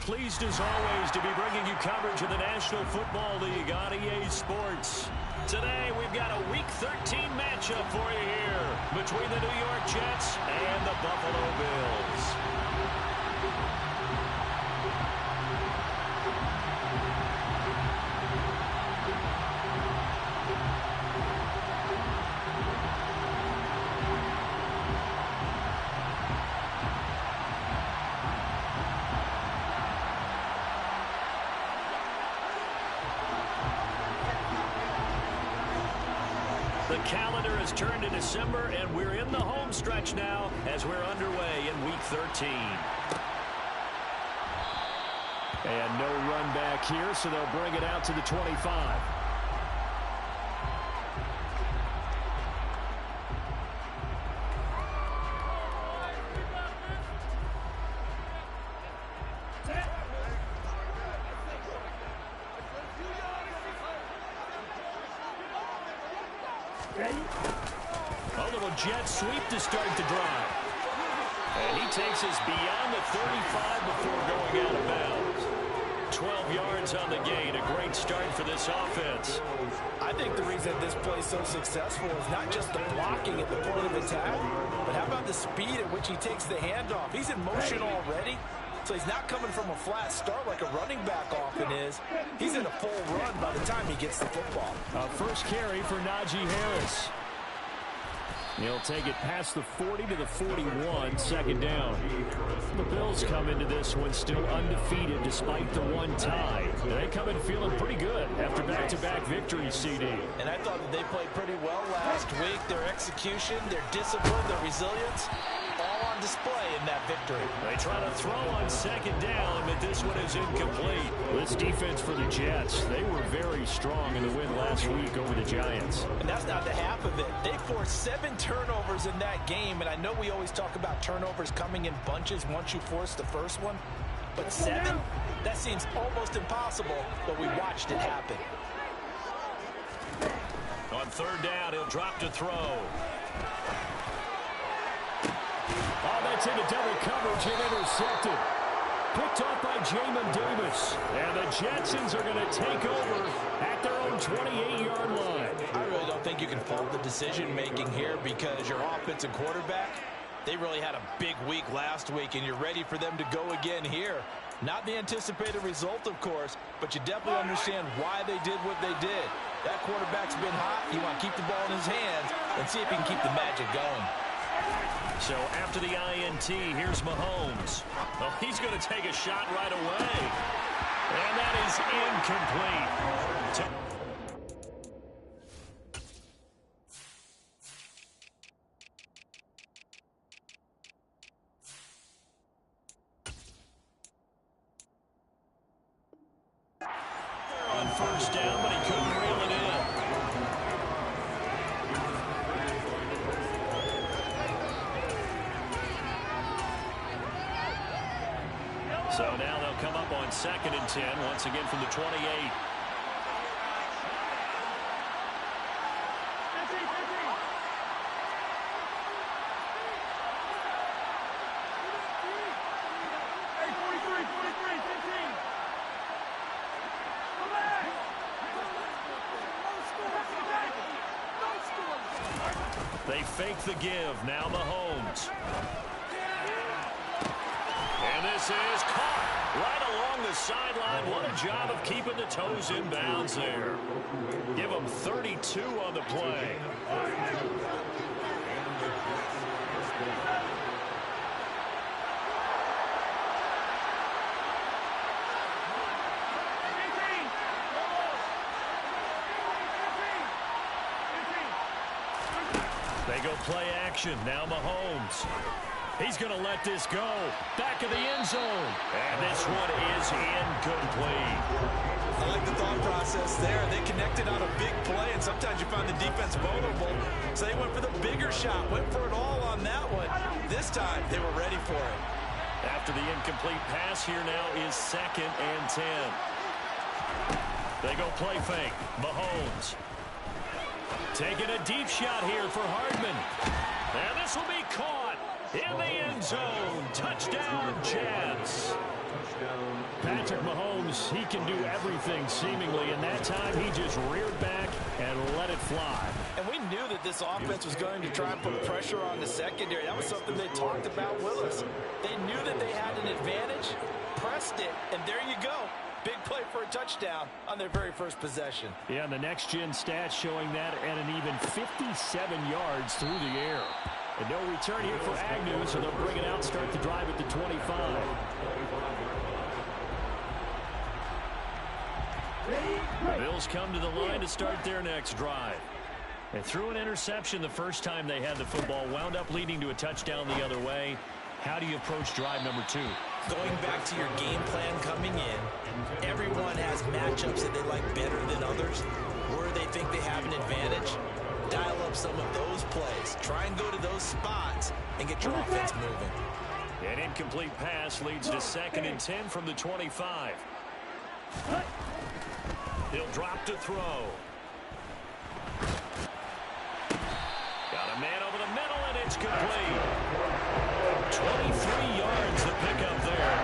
pleased as always to be bringing you coverage of the National Football League on EA Sports. Today we've got a Week 13 matchup for you here between the New York Jets and the Buffalo Bills. The calendar has turned to December, and we're in the home stretch now as we're underway in Week 13. And no run back here, so they'll bring it out to the 25. A little jet sweep to start the drive. And he takes us beyond the 35 before going out of bounds. 12 yards on the gain. A great start for this offense. I think the reason this play is so successful is not just the blocking at the point of attack, but how about the speed at which he takes the handoff? He's in motion already, so he's not coming from a flat start like a running back often is. He's in a full run by the time he gets the football. First carry for Najee Harris. He'll take it past the 40 to the 41, second down. The Bills come into this one still undefeated despite the one tie. They come in feeling pretty good after back-to-back victories, CD. And I thought that they played pretty well last week. Their execution, their discipline, their resilience, all on display in that victory. They try to throw on second down, but this one is incomplete. This defense for the Jets, they were very strong in the win last week over the Giants. And that's not the half of it. They forced 7 turnovers in that game, and I know we always talk about turnovers coming in bunches once you force the first one, but 7? That seems almost impossible, but we watched it happen. On third down, he'll drop to throw. Oh, that's into double coverage and intercepted. Picked off by Jamin Davis. And the Jetsons are going to take over at their own 28-yard line. I really don't think you can fault the decision-making here because your offensive quarterback, they really had a big week last week, and you're ready for them to go again here. Not the anticipated result, of course, but you definitely understand why they did what they did. That quarterback's been hot. You want to keep the ball in his hands and see if he can keep the magic going. So after the INT, here's Mahomes. Well, he's going to take a shot right away. And that is incomplete. On first down, but he couldn't reel it in. So now they'll come up on 2nd and 10, once again from the 28. They fake the give. Now Mahomes. And this is caught right along the sideline. What a job of keeping the toes in bounds there. Give them 32 on the play. They go play action. Now Mahomes. He's going to let this go. Back of the end zone. And this one is incomplete. I like the thought process there. They connected on a big play, and sometimes you find the defense vulnerable. So they went for the bigger shot, went for it all on that one. This time, they were ready for it. After the incomplete pass, here now is 2nd and 10. They go play fake. Mahomes. Taking a deep shot here for Hardman. And this will be caught in the end zone. Touchdown, Jets. Patrick Mahomes, he can do everything seemingly, and that time he just reared back and let it fly. And we knew that this offense was going to try and put pressure on the secondary. That was something they talked about with us. They knew that they had an advantage, pressed it, and there you go. Big play for a touchdown on their very first possession. Yeah, and the next-gen stats showing that at an even 57 yards through the air. And no return here for Agnew, so they'll bring it out, start the drive at the 25. The Bills come to the line to start their next drive. They threw an interception the first time they had the football, wound up leading to a touchdown the other way. How do you approach drive number 2? Going back to your game plan coming in, everyone has matchups that they like better than others. Where they think they have an advantage, dial up some of those plays. Try and go to those spots and get your offense moving. An incomplete pass leads to 2nd and 10 from the 25. He'll drop to throw. Got a man over the middle, and it's complete. 23 yards to pick up there.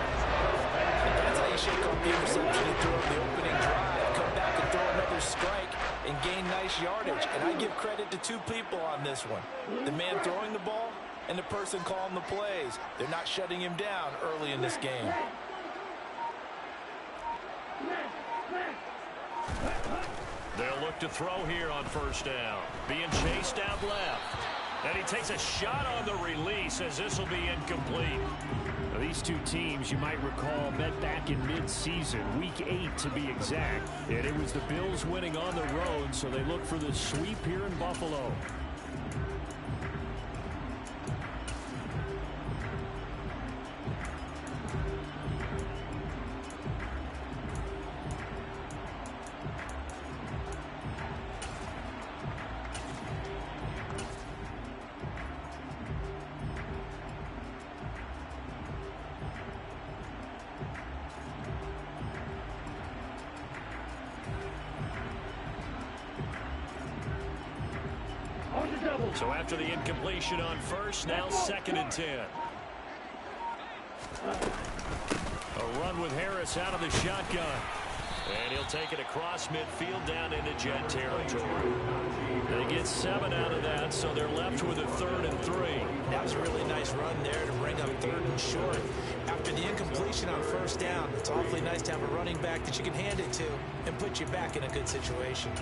That's how you shake off the interception you throw in the opening drive. Come back and throw another strike and gain nice yardage. And I give credit to 2 people on this one. The man throwing the ball and the person calling the plays. They're not shutting him down early in this game. They'll look to throw here on first down. Being chased out left. And he takes a shot on the release as this will be incomplete. Now, these two teams, you might recall, met back in mid-season, week 8 to be exact. And it was the Bills winning on the road, so they look for the sweep here in Buffalo. So after the incompletion on first, now 2nd and 10. A run with Harris out of the shotgun. And he'll take it across midfield down into Jet territory. They get 7 out of that, so they're left with a 3rd and 3. That was a really nice run there to bring up 3rd and short. After the incompletion on first down, it's awfully nice to have a running back that you can hand it to and put you back in a good situation.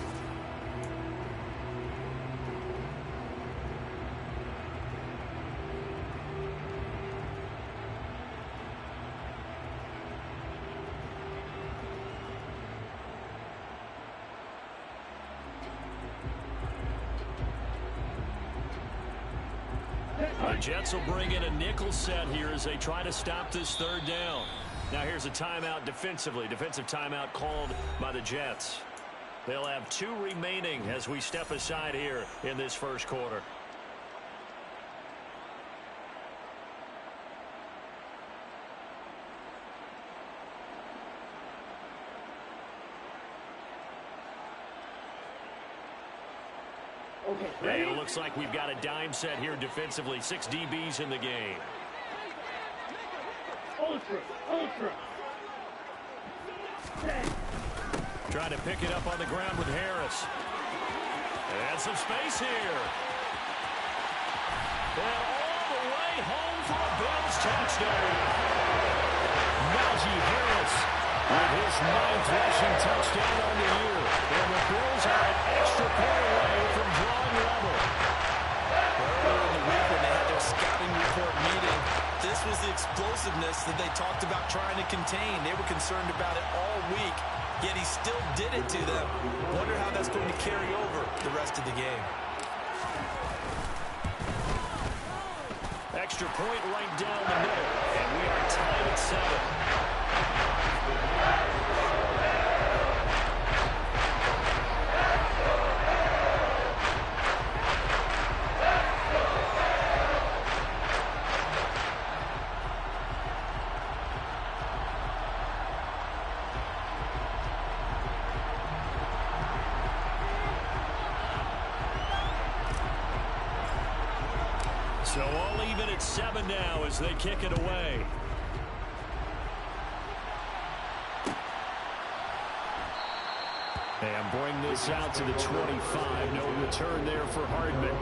The Jets will bring in a nickel set here as they try to stop this 3rd down. Now here's a timeout defensively. Defensive timeout called by the Jets. They'll have 2 remaining as we step aside here in this first quarter. And it looks like we've got a dime set here defensively. 6 DBs in the game. Trying to pick it up on the ground with Harris. And some space here. And all the way home for a Bills touchdown. Najee Harris with his 9th rushing touchdown on the year. And the Bills are an extra point away from drawing level. Earlier in the week when they had their scouting report meeting, this was the explosiveness that they talked about trying to contain. They were concerned about it all week, yet he still did it to them. Wonder how that's going to carry over the rest of the game. Extra point right down the middle, and we are tied at 7. So all even at 7 now as they kick it away. And bring this out to the 25. No return there for Hardman.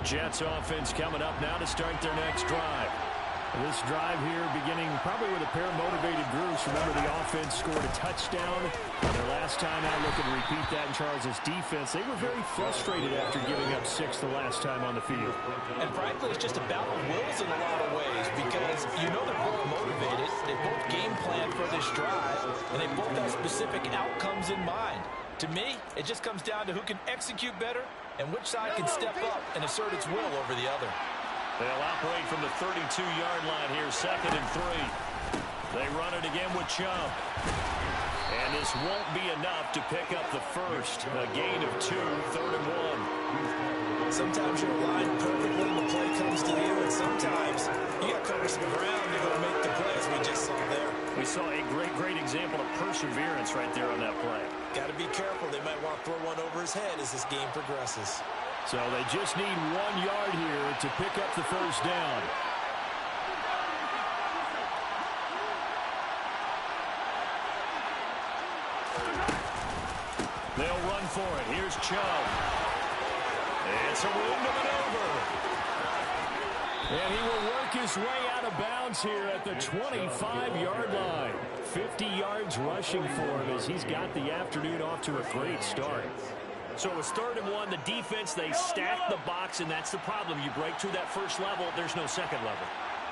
Jets offense coming up now to start their next drive. This drive here beginning probably with a pair of motivated groups. Remember, the offense scored a touchdown their last time out. Looking to repeat that in Charles' defense. They were very frustrated after giving up 6 the last time on the field. And frankly, it's just a battle of wills in a lot of ways because you know they're both motivated. They both game plan for this drive, and they both have specific outcomes in mind. To me, it just comes down to who can execute better and which side can step up and assert its will over the other. They'll operate from the 32-yard line here, 2nd and 3. They run it again with Chubb. And this won't be enough to pick up the first. A gain of 2, 3rd and 1. Sometimes you're aligned perfectly when the play comes to you, and sometimes you got to cover some ground to go make the play, as we just saw there. We saw a great example of perseverance right there on that play. Got to be careful. They might want to throw one over his head as this game progresses. So they just need 1 yard here to pick up the first down. They'll run for it. Here's Chubb. It's a room to maneuver. And he will work his way out of bounds here at the 25-yard line. 50 yards rushing for him as he's got the afternoon off to a great start. So it was 3rd and 1. The defense, they stacked the box, and that's the problem. You break through that first level, there's no second level.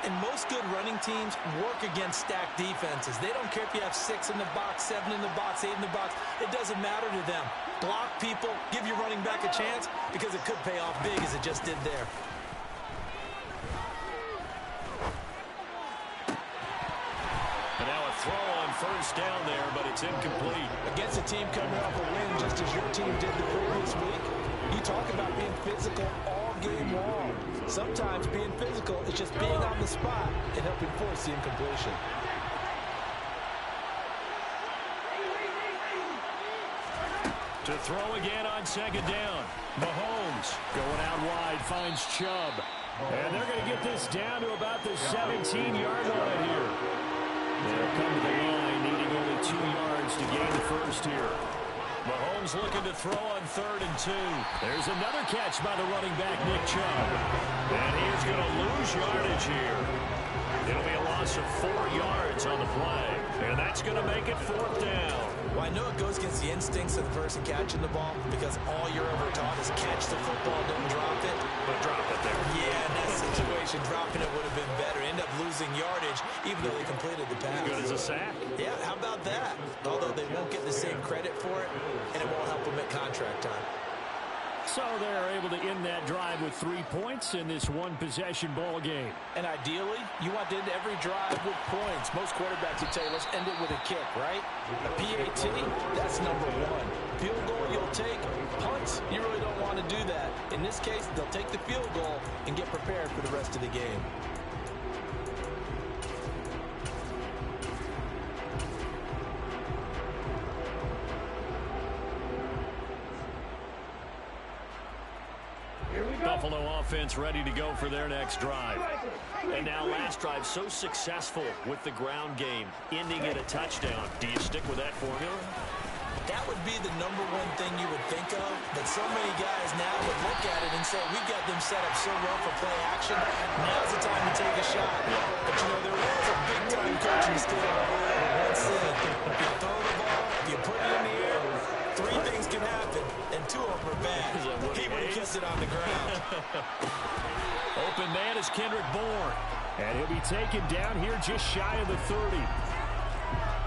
And most good running teams work against stacked defenses. They don't care if you have 6 in the box, 7 in the box, 8 in the box. It doesn't matter to them. Block people, give your running back a chance because it could pay off big as it just did there. And now a throw on first down there, but it's incomplete. Against a team coming off a win just as your team did the previous week, you talk about being physical all game long. Sometimes being physical is just being on the spot and helping force the incompletion. To throw again on 2nd down. Mahomes going out wide, finds Chubb. And they're going to get this down to about the 17-yard line here. They'll come to the line, needing only 2 yards to gain the first here. Mahomes looking to throw on 3rd and 2. There's another catch by the running back, Nick Chubb. And he is going to lose yardage here. It'll be a loss of 4 yards on the play. And that's going to make it 4th down. Well, I know it goes against the instincts of the person catching the ball because all you're ever taught is catch the football, don't drop it. But drop it there. Yeah, in that situation, dropping it would have been better. End up losing yardage even though they completed the pass. Good as a sack. Yeah, how about that? Although they won't get the same credit for it, and it won't help them at contract time. So they're able to end that drive with 3 points in this one-possession ball game. And ideally, you want to end every drive with points. Most quarterbacks would tell you, let's end it with a kick, right? A PAT, that's number 1. Field goal, you'll take. Punts, you really don't want to do that. In this case, they'll take the field goal and get prepared for the rest of the game. Buffalo offense ready to go for their next drive. And now last drive so successful with the ground game, ending in a touchdown. Do you stick with that formula? That would be the number 1 thing you would think of, but so many guys now would look at it and say, we've got them set up so well for play action, now's the time to take a shot. But, you know, there was a big-time coaching skill once said, if you throw the ball, if you put it in the air, 3 things can happen, and 2 of them are bad. He would have kissed it on the ground. Open man is Kendrick Bourne, and he'll be taken down here just shy of the 30.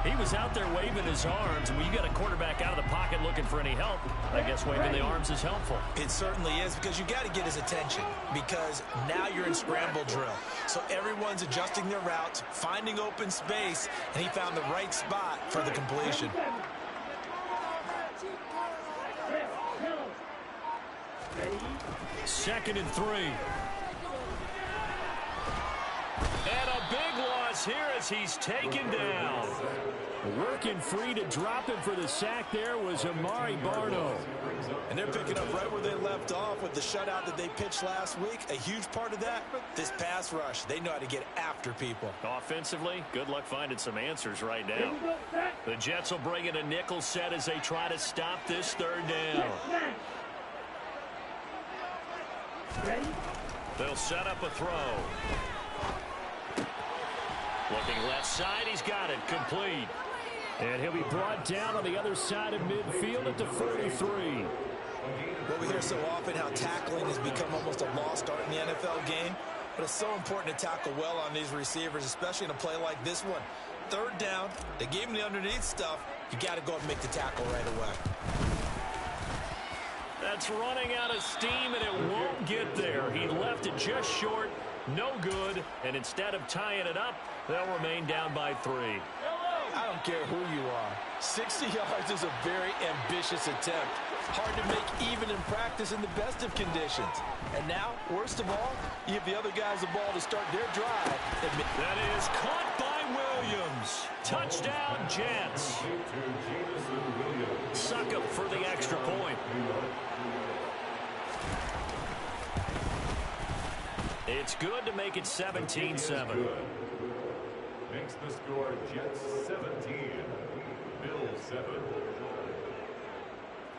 He was out there waving his arms, and when you got a quarterback out of the pocket looking for any help, I guess waving the arms is helpful. It certainly is, because you got to get his attention, because now you're in scramble drill. So everyone's adjusting their routes, finding open space, and he found the right spot for the completion. Second and 3. And a big loss here as he's taken down. Working free to drop him for the sack there was Amari Barno. And they're picking up right where they left off with the shutout that they pitched last week. A huge part of that, this pass rush. They know how to get after people. Offensively, good luck finding some answers right now. The Jets will bring in a nickel set as they try to stop this third down. They'll set up a throw. Looking left side, he's got it, complete. And he'll be brought down on the other side of midfield at the 43. Well, we hear so often how tackling has become almost a lost art in the NFL game. But it's so important to tackle well on these receivers, especially in a play like this one. Third down, they gave him the underneath stuff. You got to go and make the tackle right away. That's running out of steam, and it won't get there. He left it just short, no good, and instead of tying it up, they'll remain down by 3. I don't care who you are. 60 yards is a very ambitious attempt. Hard to make even in practice in the best of conditions. And now, worst of all, you give the other guys the ball to start their drive. That is caught by Williams. Touchdown, Jets. Suck up for the extra point. It's good to make it 17-7. Makes the score Jets 17, Bills 7.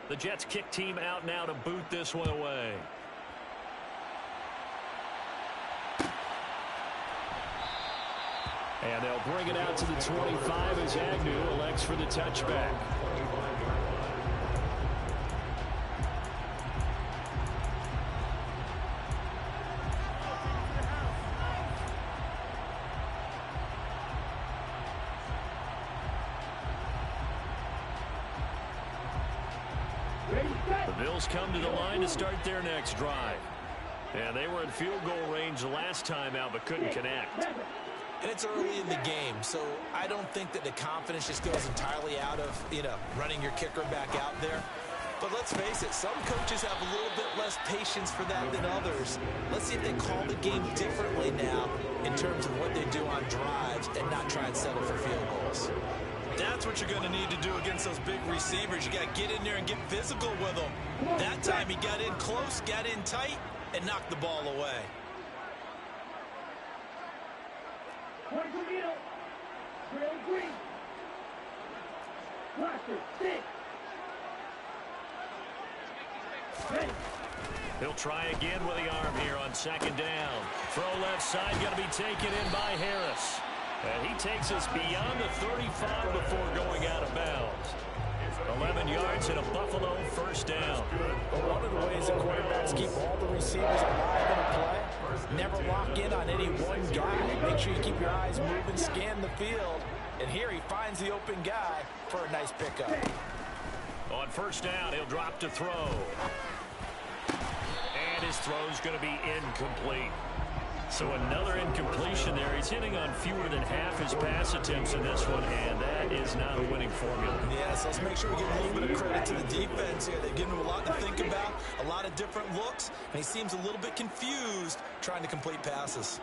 The Jets kick team out now to boot this one away. And they'll bring it out to the 25 as Agnew elects for the touchback. The Bills come to the line to start their next drive. And they were in field goal range last time out but couldn't connect. And it's early in the game, so I don't think that the confidence just goes entirely out of, running your kicker back out there. But let's face it, some coaches have a little bit less patience for that than others. Let's see if they call the game differently now in terms of what they do on drives and not try and settle for field goals. That's what you're going to need to do against those big receivers. You got to get in there and get physical with them. That time he got in close, got in tight, and knocked the ball away. He'll try again with the arm here on second down. Throw left side, going to be taken in by Harris. And he takes us beyond the 35 before going out of bounds. 11 yards and a Buffalo first down. But one of the ways that quarterbacks keep all the receivers alive in a play, never lock in on any one guy. Make sure you keep your eyes moving, scan the field. And here he finds the open guy for a nice pickup. On first down, he'll drop to throw. And his throw's going to be incomplete. So another incompletion there. He's hitting on fewer than half his pass attempts in this one, and that is not a winning formula. Yes, let's make sure we give a little bit of credit to the defense here. They've given him a lot to think about, a lot of different looks, and he seems a little bit confused trying to complete passes.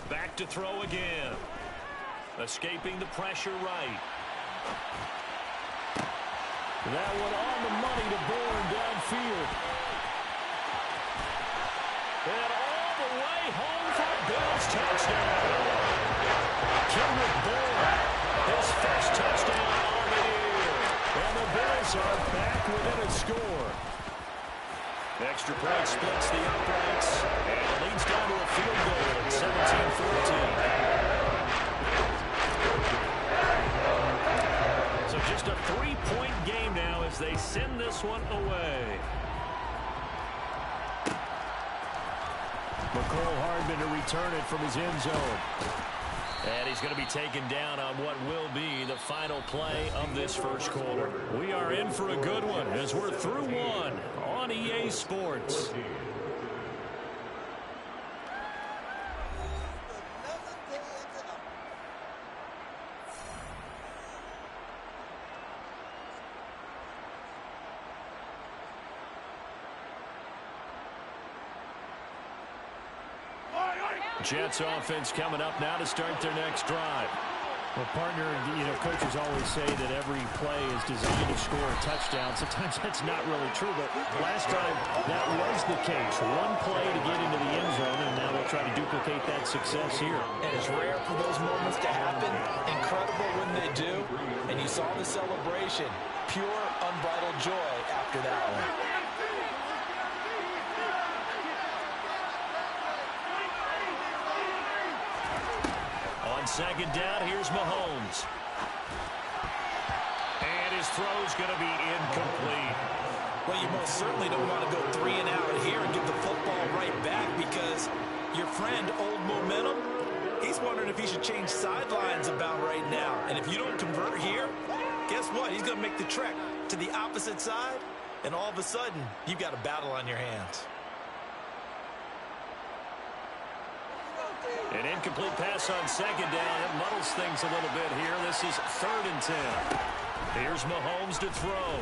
Back to throw again. Escaping the pressure right. That one on the money to Bourne downfield. And all the way home for Bills touchdown. Kendrick Bourne, his first touchdown on the year. And the Bills are back within a score. Extra point splits the uprights and leads down to a field goal at 17-14. So just a 3-point game now as they send this one away. McCole Hardman to return it from his end zone. And he's going to be taken down on what will be the final play of this first quarter. We are in for a good one as we're through one on EA Sports. Jets offense coming up now to start their next drive. Well, partner, coaches always say that every play is designed to score a touchdown. Sometimes that's not really true, but last time that was the case. One play to get into the end zone, and now they'll try to duplicate that success here. And it's rare for those moments to happen. Incredible when they do. And you saw the celebration. Pure, unbridled joy after that one. On second down, here's Mahomes. And his throw's going to be incomplete. Well, you most certainly don't want to go 3 and out here and give the football right back because your friend, Old Momentum, he's wondering if he should change sidelines about right now. And if you don't convert here, guess what? He's going to make the trek to the opposite side, and all of a sudden, you've got a battle on your hands. An incomplete pass on second down. It muddles things a little bit here. This is 3rd and 10. Here's Mahomes to throw.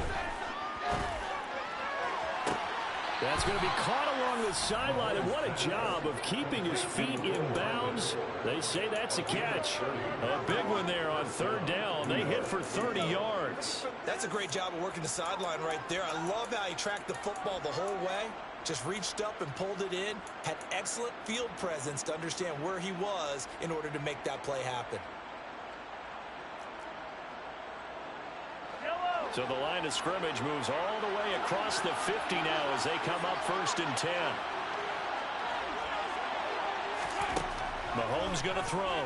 That's going to be caught along the sideline, and what a job of keeping his feet in bounds. They say that's a catch. A big one there on 3rd down. They hit for 30 yards. That's a great job of working the sideline right there. I love how he tracked the football the whole way. Just reached up and pulled it in. Had excellent field presence to understand where he was in order to make that play happen. So the line of scrimmage moves all the way across the 50 now as they come up 1st and 10. Mahomes going to throw.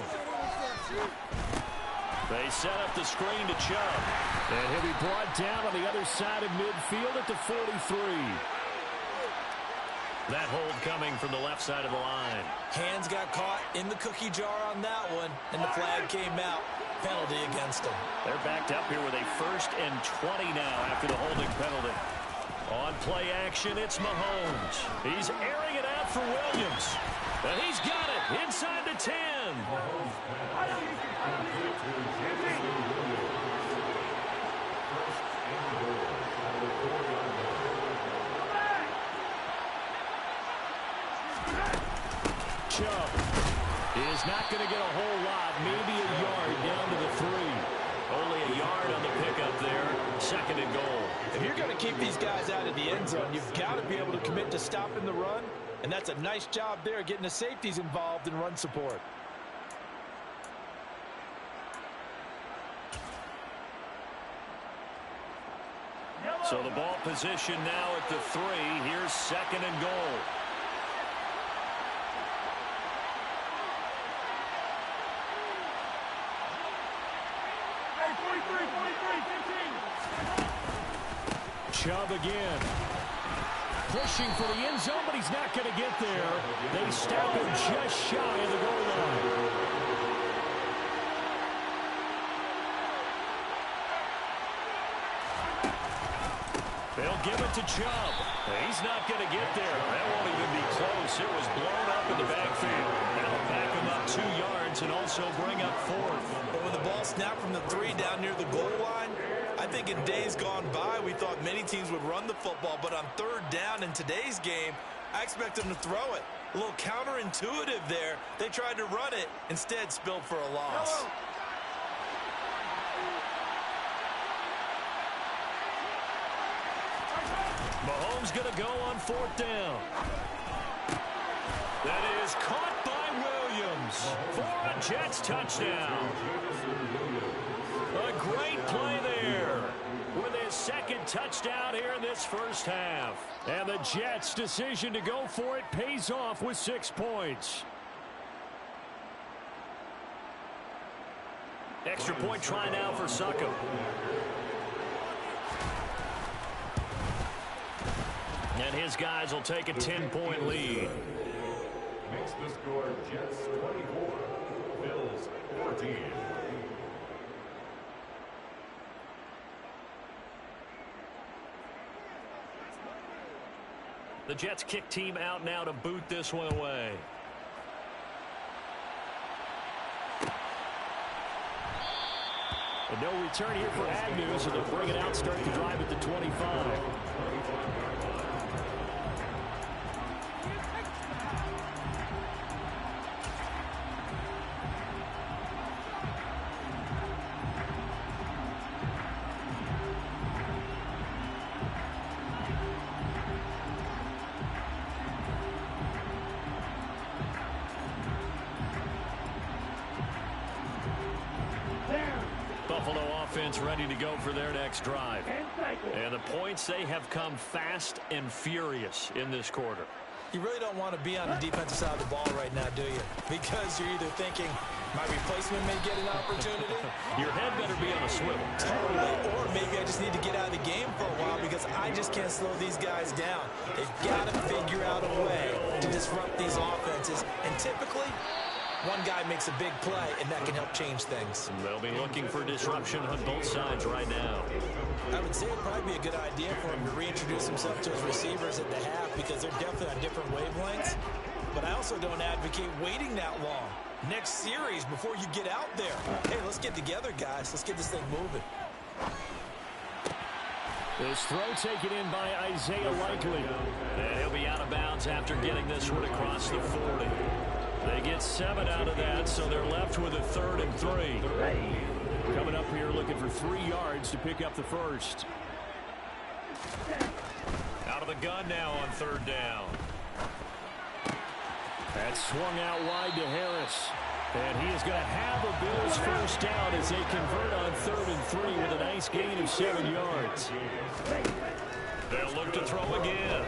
They set up the screen to Chubb. And he'll be brought down on the other side of midfield at the 43. That hold coming from the left side of the line. Hands got caught in the cookie jar on that one, and the flag came out. Penalty against them. They're backed up here with a 1st and 20 now after the holding penalty. On play action, it's Mahomes. He's airing it out for Williams. And he's got it inside the 10. Chubb is not going to get a whole lot, maybe a yard down to the 3. Only a yard on the pickup there, 2nd and goal. If you're going to keep these guys out of the end zone, you've got to be able to commit to stopping the run, and that's a nice job there getting the safeties involved in run support. So the ball position now at the 3. Here's 2nd and goal. Chubb again. Pushing for the end zone, but he's not going to get there. They stop him just shy of the goal line. They'll give it to Chubb. He's not going to get there. That won't even be close. It was blown up in the backfield. That'll back him up 2 yards and also bring up 4th. But when the ball snapped from the 3 down near the goal line, I think in days gone by, we thought many teams would run the football, but on 3rd down in today's game, I expect them to throw it. A little counterintuitive there. They tried to run it, instead spilled for a loss. Mahomes going to go on 4th down. That is caught by Williams for a Jets touchdown. A great play there with his 2nd touchdown here in this 1st half. And the Jets' decision to go for it pays off with 6 points. Extra point try now for Suckham. And his guys will take a 10-point lead. Makes the score Jets 24, Bills 14. The Jets kick team out now to boot this one away. And no return here for Agnew, so they'll bring it out, start the drive at the 25. Buffalo offense ready to go for their next drive. And the points, they have come fast and furious in this quarter. You really don't want to be on the defensive side of the ball right now, do you? Because you're either thinking, my replacement may get an opportunity. Your head better be on a swivel. Totally. Or maybe I just need to get out of the game for a while because I just can't slow these guys down. They've got to figure out a way to disrupt these offenses. And typically, one guy makes a big play, and that can help change things. They'll be looking for disruption on both sides right now. I would say it would probably be a good idea for him to reintroduce himself to his receivers at the half because they're definitely on different wavelengths. But I also don't advocate waiting that long. Next series before you get out there. Hey, let's get together, guys. Let's get this thing moving. This throw taken in by Isaiah Likely. And he'll be out of bounds after getting this one across the 40. They get 7 out of that, so they're left with a 3rd and 3. Coming up here looking for 3 yards to pick up the first. Out of the gun now on 3rd down. That's swung out wide to Harris. And he is going to have a Bills first down as they convert on 3rd and 3 with a nice gain of 7 yards. They'll look to throw again.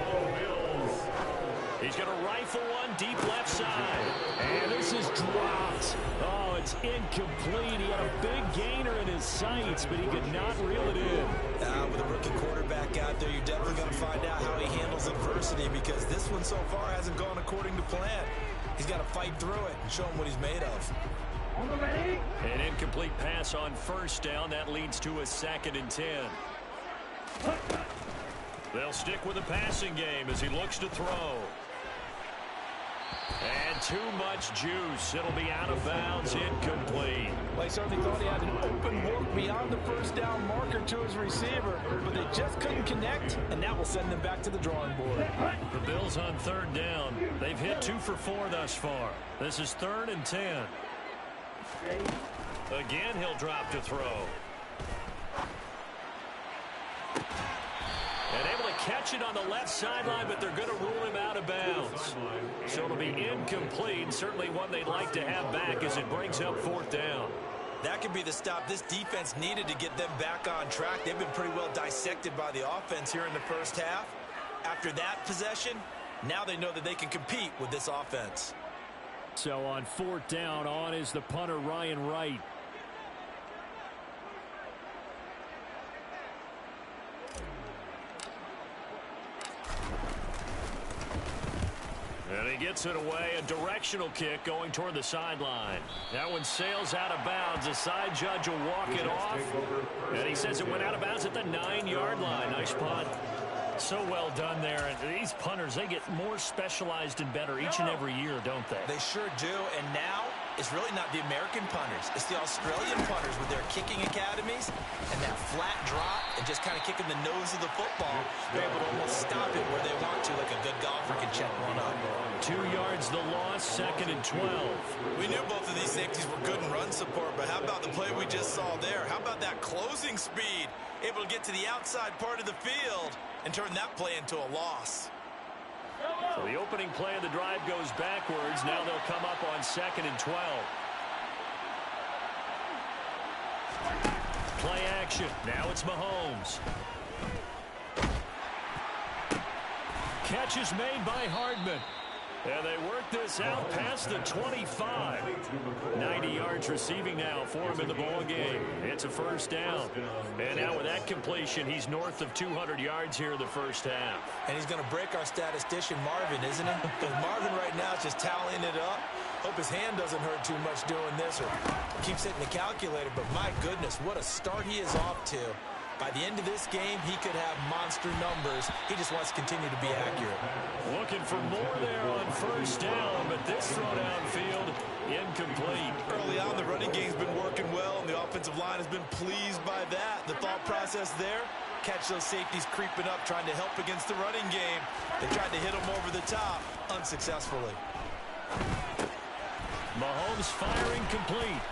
He's going to rifle one deep left side. And this is dropped. Oh, it's incomplete. He had a big gainer in his sights, but he could not reel it in. With a rookie quarterback out there, you're definitely going to find out how he handles adversity because this one so far hasn't gone according to plan. He's got to fight through it and show him what he's made of. An incomplete pass on 1st down. That leads to a 2nd and 10. They'll stick with the passing game as he looks to throw. And too much juice. It'll be out of bounds, incomplete. Well, he certainly thought he had an open look beyond the first down marker to his receiver, but they just couldn't connect, and that will send them back to the drawing board. The Bills on 3rd down. They've hit 2 for 4 thus far. This is 3rd and 10. Again, he'll drop to throw. And able to catch it on the left sideline, but they're going to rule him out of bounds. So it'll be incomplete. Certainly one they'd like to have back as it brings up 4th down. That could be the stop this defense needed to get them back on track. They've been pretty well dissected by the offense here in the first half. After that possession, now they know that they can compete with this offense. So on 4th down, on is the punter, Ryan Wright. And he gets it away, a directional kick going toward the sideline. That one sails out of bounds. The side judge will walk it off. And he says it went out of bounds at the 9-yard line. Nice punt. So well done there. And these punters, they get more specialized and better each and every year, don't they? They sure do. And now it's really not the American punters. It's the Australian punters with their kicking academies and that flat drop and just kind of kicking the nose of the football. They're able to almost stop it where they want to, like a good golfer can check one up. 2 yards the loss, 2nd and 12. We knew both of these safeties were good in run support, but how about the play we just saw there? How about that closing speed? Able to get to the outside part of the field and turn that play into a loss. So the opening play of the drive goes backwards. Now they'll come up on 2nd and 12. Play action. Now it's Mahomes. Catch is made by Hardman. And they work this out past the 25. 90 yards receiving now for him in the ball game. It's a first down. And now with that completion, he's north of 200 yards here in the first half. And he's going to break our statistician Marvin, isn't he? Because Marvin right now is just tallying it up. Hope his hand doesn't hurt too much doing this or keeps hitting the calculator. But my goodness, what a start he is off to. By the end of this game, he could have monster numbers. He just wants to continue to be accurate. Looking for more there on first down, but this throw downfield, incomplete. Early on, the running game's been working well, and the offensive line has been pleased by that. The thought process there, catch those safeties creeping up, trying to help against the running game. They tried to hit them over the top, unsuccessfully. Mahomes firing complete.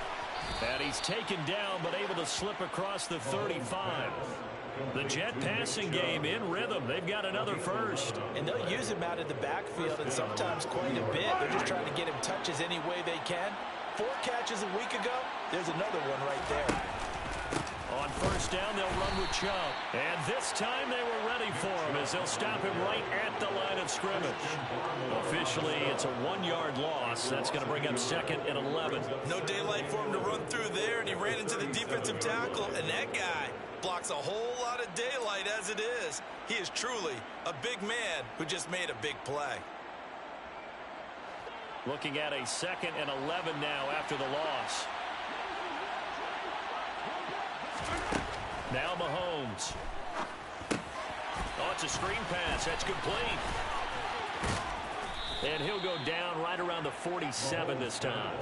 And he's taken down, but able to slip across the 35. The Jet passing game in rhythm. They've got another first. And they'll use him out of the backfield, and sometimes quite a bit. They're just trying to get him touches any way they can. 4 catches a week ago. There's another one right there. On first down, they'll run with Chubb. And this time they were ready for him as they'll stop him right at the line of scrimmage. Officially, it's a 1-yard loss. That's going to bring up 2nd and 11. No daylight for him to run through there, and he ran into the defensive tackle, and that guy blocks a whole lot of daylight as it is. He is truly a big man who just made a big play. Looking at a 2nd and 11 now after the loss. Now Mahomes. Oh, it's a screen pass. That's complete. And he'll go down right around the 47 this time.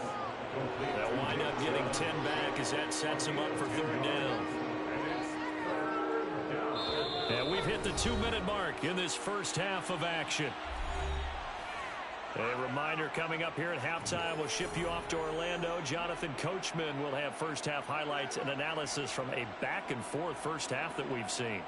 They'll wind up getting 10 back as that sets him up for 3rd down. And we've hit the 2-minute mark in this first half of action. A reminder coming up here at halftime, we'll ship you off to Orlando. Jonathan Coachman will have first half highlights and analysis from a back and forth first half that we've seen.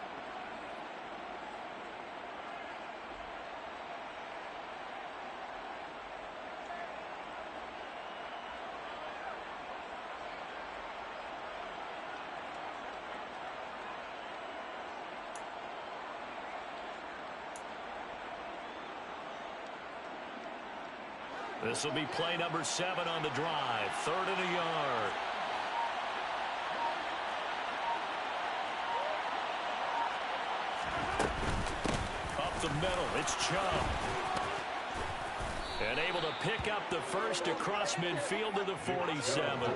This will be play number 7 on the drive. 3rd and a yard. Up the middle, it's Chubb. And able to pick up the first across midfield to the 47.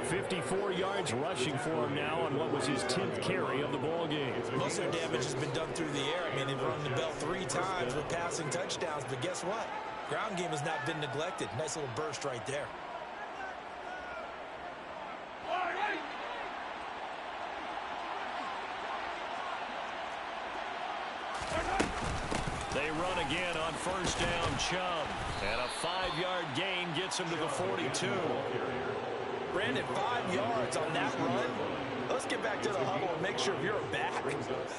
54 yards rushing for him now on what was his 10th carry of the ball game. Most of the damage has been done through the air. I mean, they've rung the bell 3 times with passing touchdowns, but guess what? Ground game has not been neglected. Nice little burst right there. They run again on first down, Chubb. And a 5-yard gain gets him to the 42. Brandon, 5 yards on that run. Let's get back to the huddle and make sure you're back.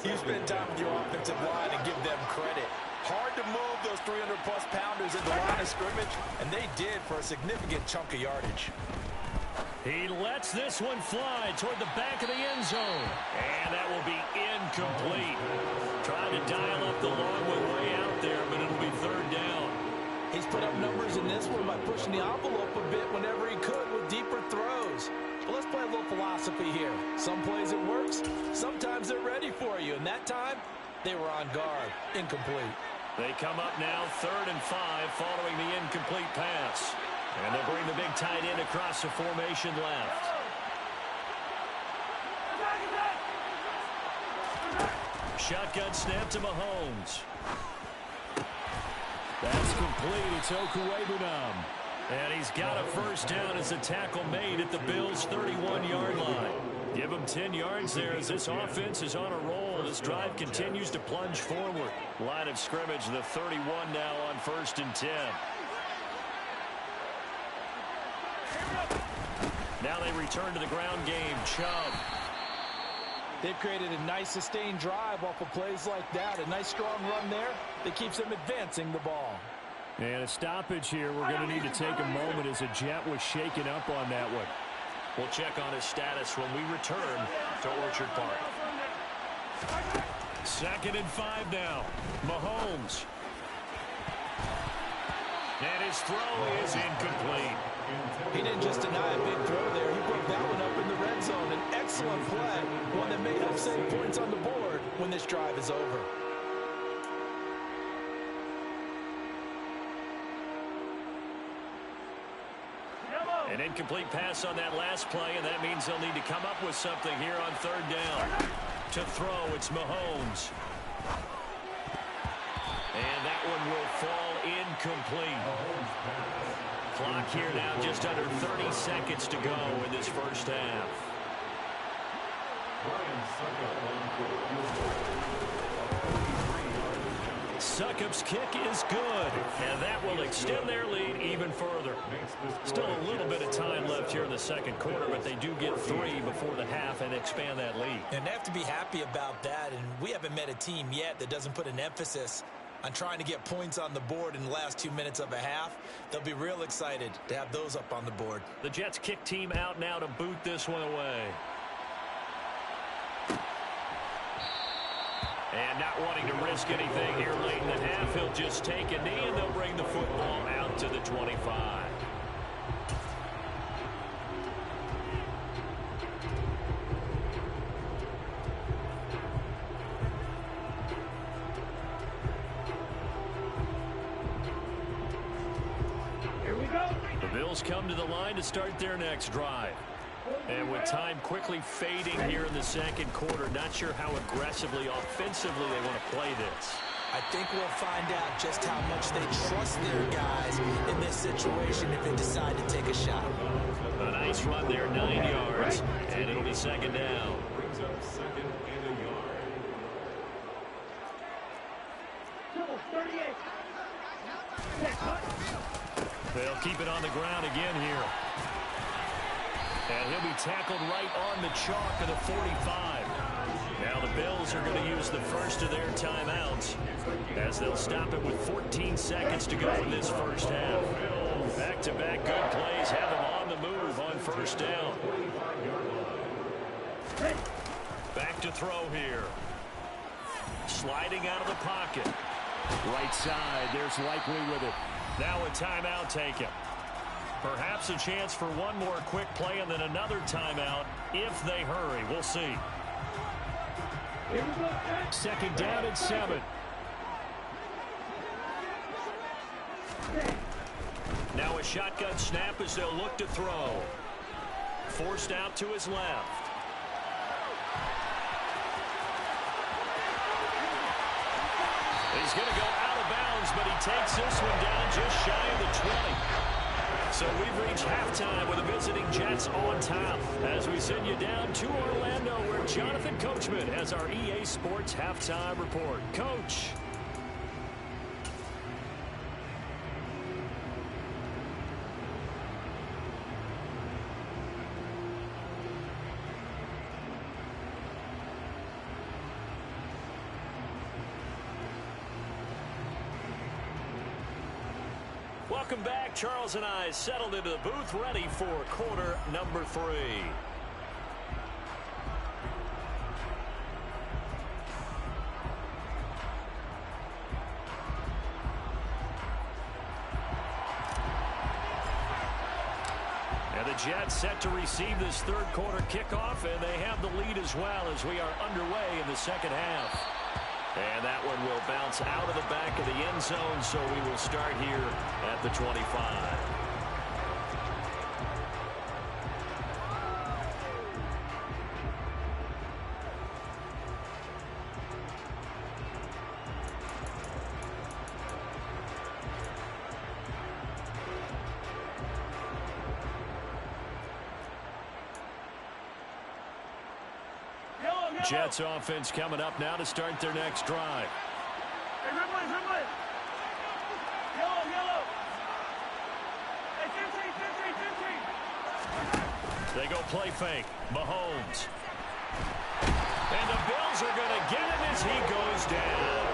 You spend time with your offensive line and give them credit. Hard to move those 300-plus pounders in the line of scrimmage, and they did for a significant chunk of yardage. He lets this one fly toward the back of the end zone. And that will be incomplete. Trying to dial up the long one way out there, but it'll be 3rd down. He's put up numbers in this one by pushing the envelope a bit whenever he could with deeper throws. But let's play a little philosophy here. Some plays it works, sometimes they're ready for you. And that time, they were on guard. Incomplete. They come up now 3rd and 5 following the incomplete pass. And they'll bring the big tight end across the formation left. Shotgun snap to Mahomes. That's complete. It's Okuwebunam. And he's got a first down as a tackle made at the Bills' 31-yard line. Give him 10 yards there as this offense is on a roll. This drive continues to plunge forward. Line of scrimmage, the 31 now on 1st and 10. Now they return to the ground game. Chubb. They've created a nice sustained drive off of plays like that. A nice strong run there that keeps them advancing the ball. And a stoppage here. We're going to need to take a moment as a Jet was shaken up on that one. We'll check on his status when we return to Orchard Park. 2nd and 5 now. Mahomes. And his throw is incomplete. He didn't just deny a big throw there. He broke that one up in the red zone. An excellent play. One that may help save points on the board when this drive is over. An incomplete pass on that last play, and that means they'll need to come up with something here on 3rd down. To throw, it's Mahomes. And that one will fall incomplete. Clock here now just under 30 seconds to go in this first half. Succop's kick is good, and that will extend their lead even further. Still a little bit of time left here in the 2nd quarter, but they do get 3 before the half and expand that lead. And they have to be happy about that, and we haven't met a team yet that doesn't put an emphasis on trying to get points on the board in the last 2 minutes of a half. They'll be real excited to have those up on the board. The Jets kick team out now to boot this one away. And not wanting to risk anything here late in the half, he'll just take a knee, and they'll bring the football out to the 25. The Bills come to the line to start their next drive. And with time quickly fading here in the second quarter, not sure how aggressively, offensively they want to play this. I think we'll find out just how much they trust their guys in this situation if they decide to take a shot. A nice run there, 9 yards, and it'll be second down. Brings up second and a yard. They'll keep it on the ground again here. And he'll be tackled right on the chalk of the 45. Now the Bills are going to use the first of their timeouts as they'll stop it with 14 seconds to go in this first half. Back-to-back good plays have them on the move on first down. Back to throw here. Sliding out of the pocket. Right side, there's Likely with it. Now a timeout taken. Perhaps a chance for one more quick play and then another timeout if they hurry. We'll see. Second down and 7. Now a shotgun snap as they'll look to throw. Forced out to his left. He's going to go out of bounds, but he takes this one down just shy of the 20. So we've reached halftime with the visiting Jets on top as we send you down to Orlando where Jonathan Coachman has our EA Sports halftime report. Coach. Welcome back. Charles and I settled into the booth ready for quarter number 3. And the Jets set to receive this third quarter kickoff, and they have the lead as well as we are underway in the second half. And that one will bounce out of the back of the end zone, so we will start here at the 25. Jets offense coming up now to start their next drive. Hey, red one. Yellow. Hey, 15. They go play fake. Mahomes. And the Bills are going to get him as he goes down.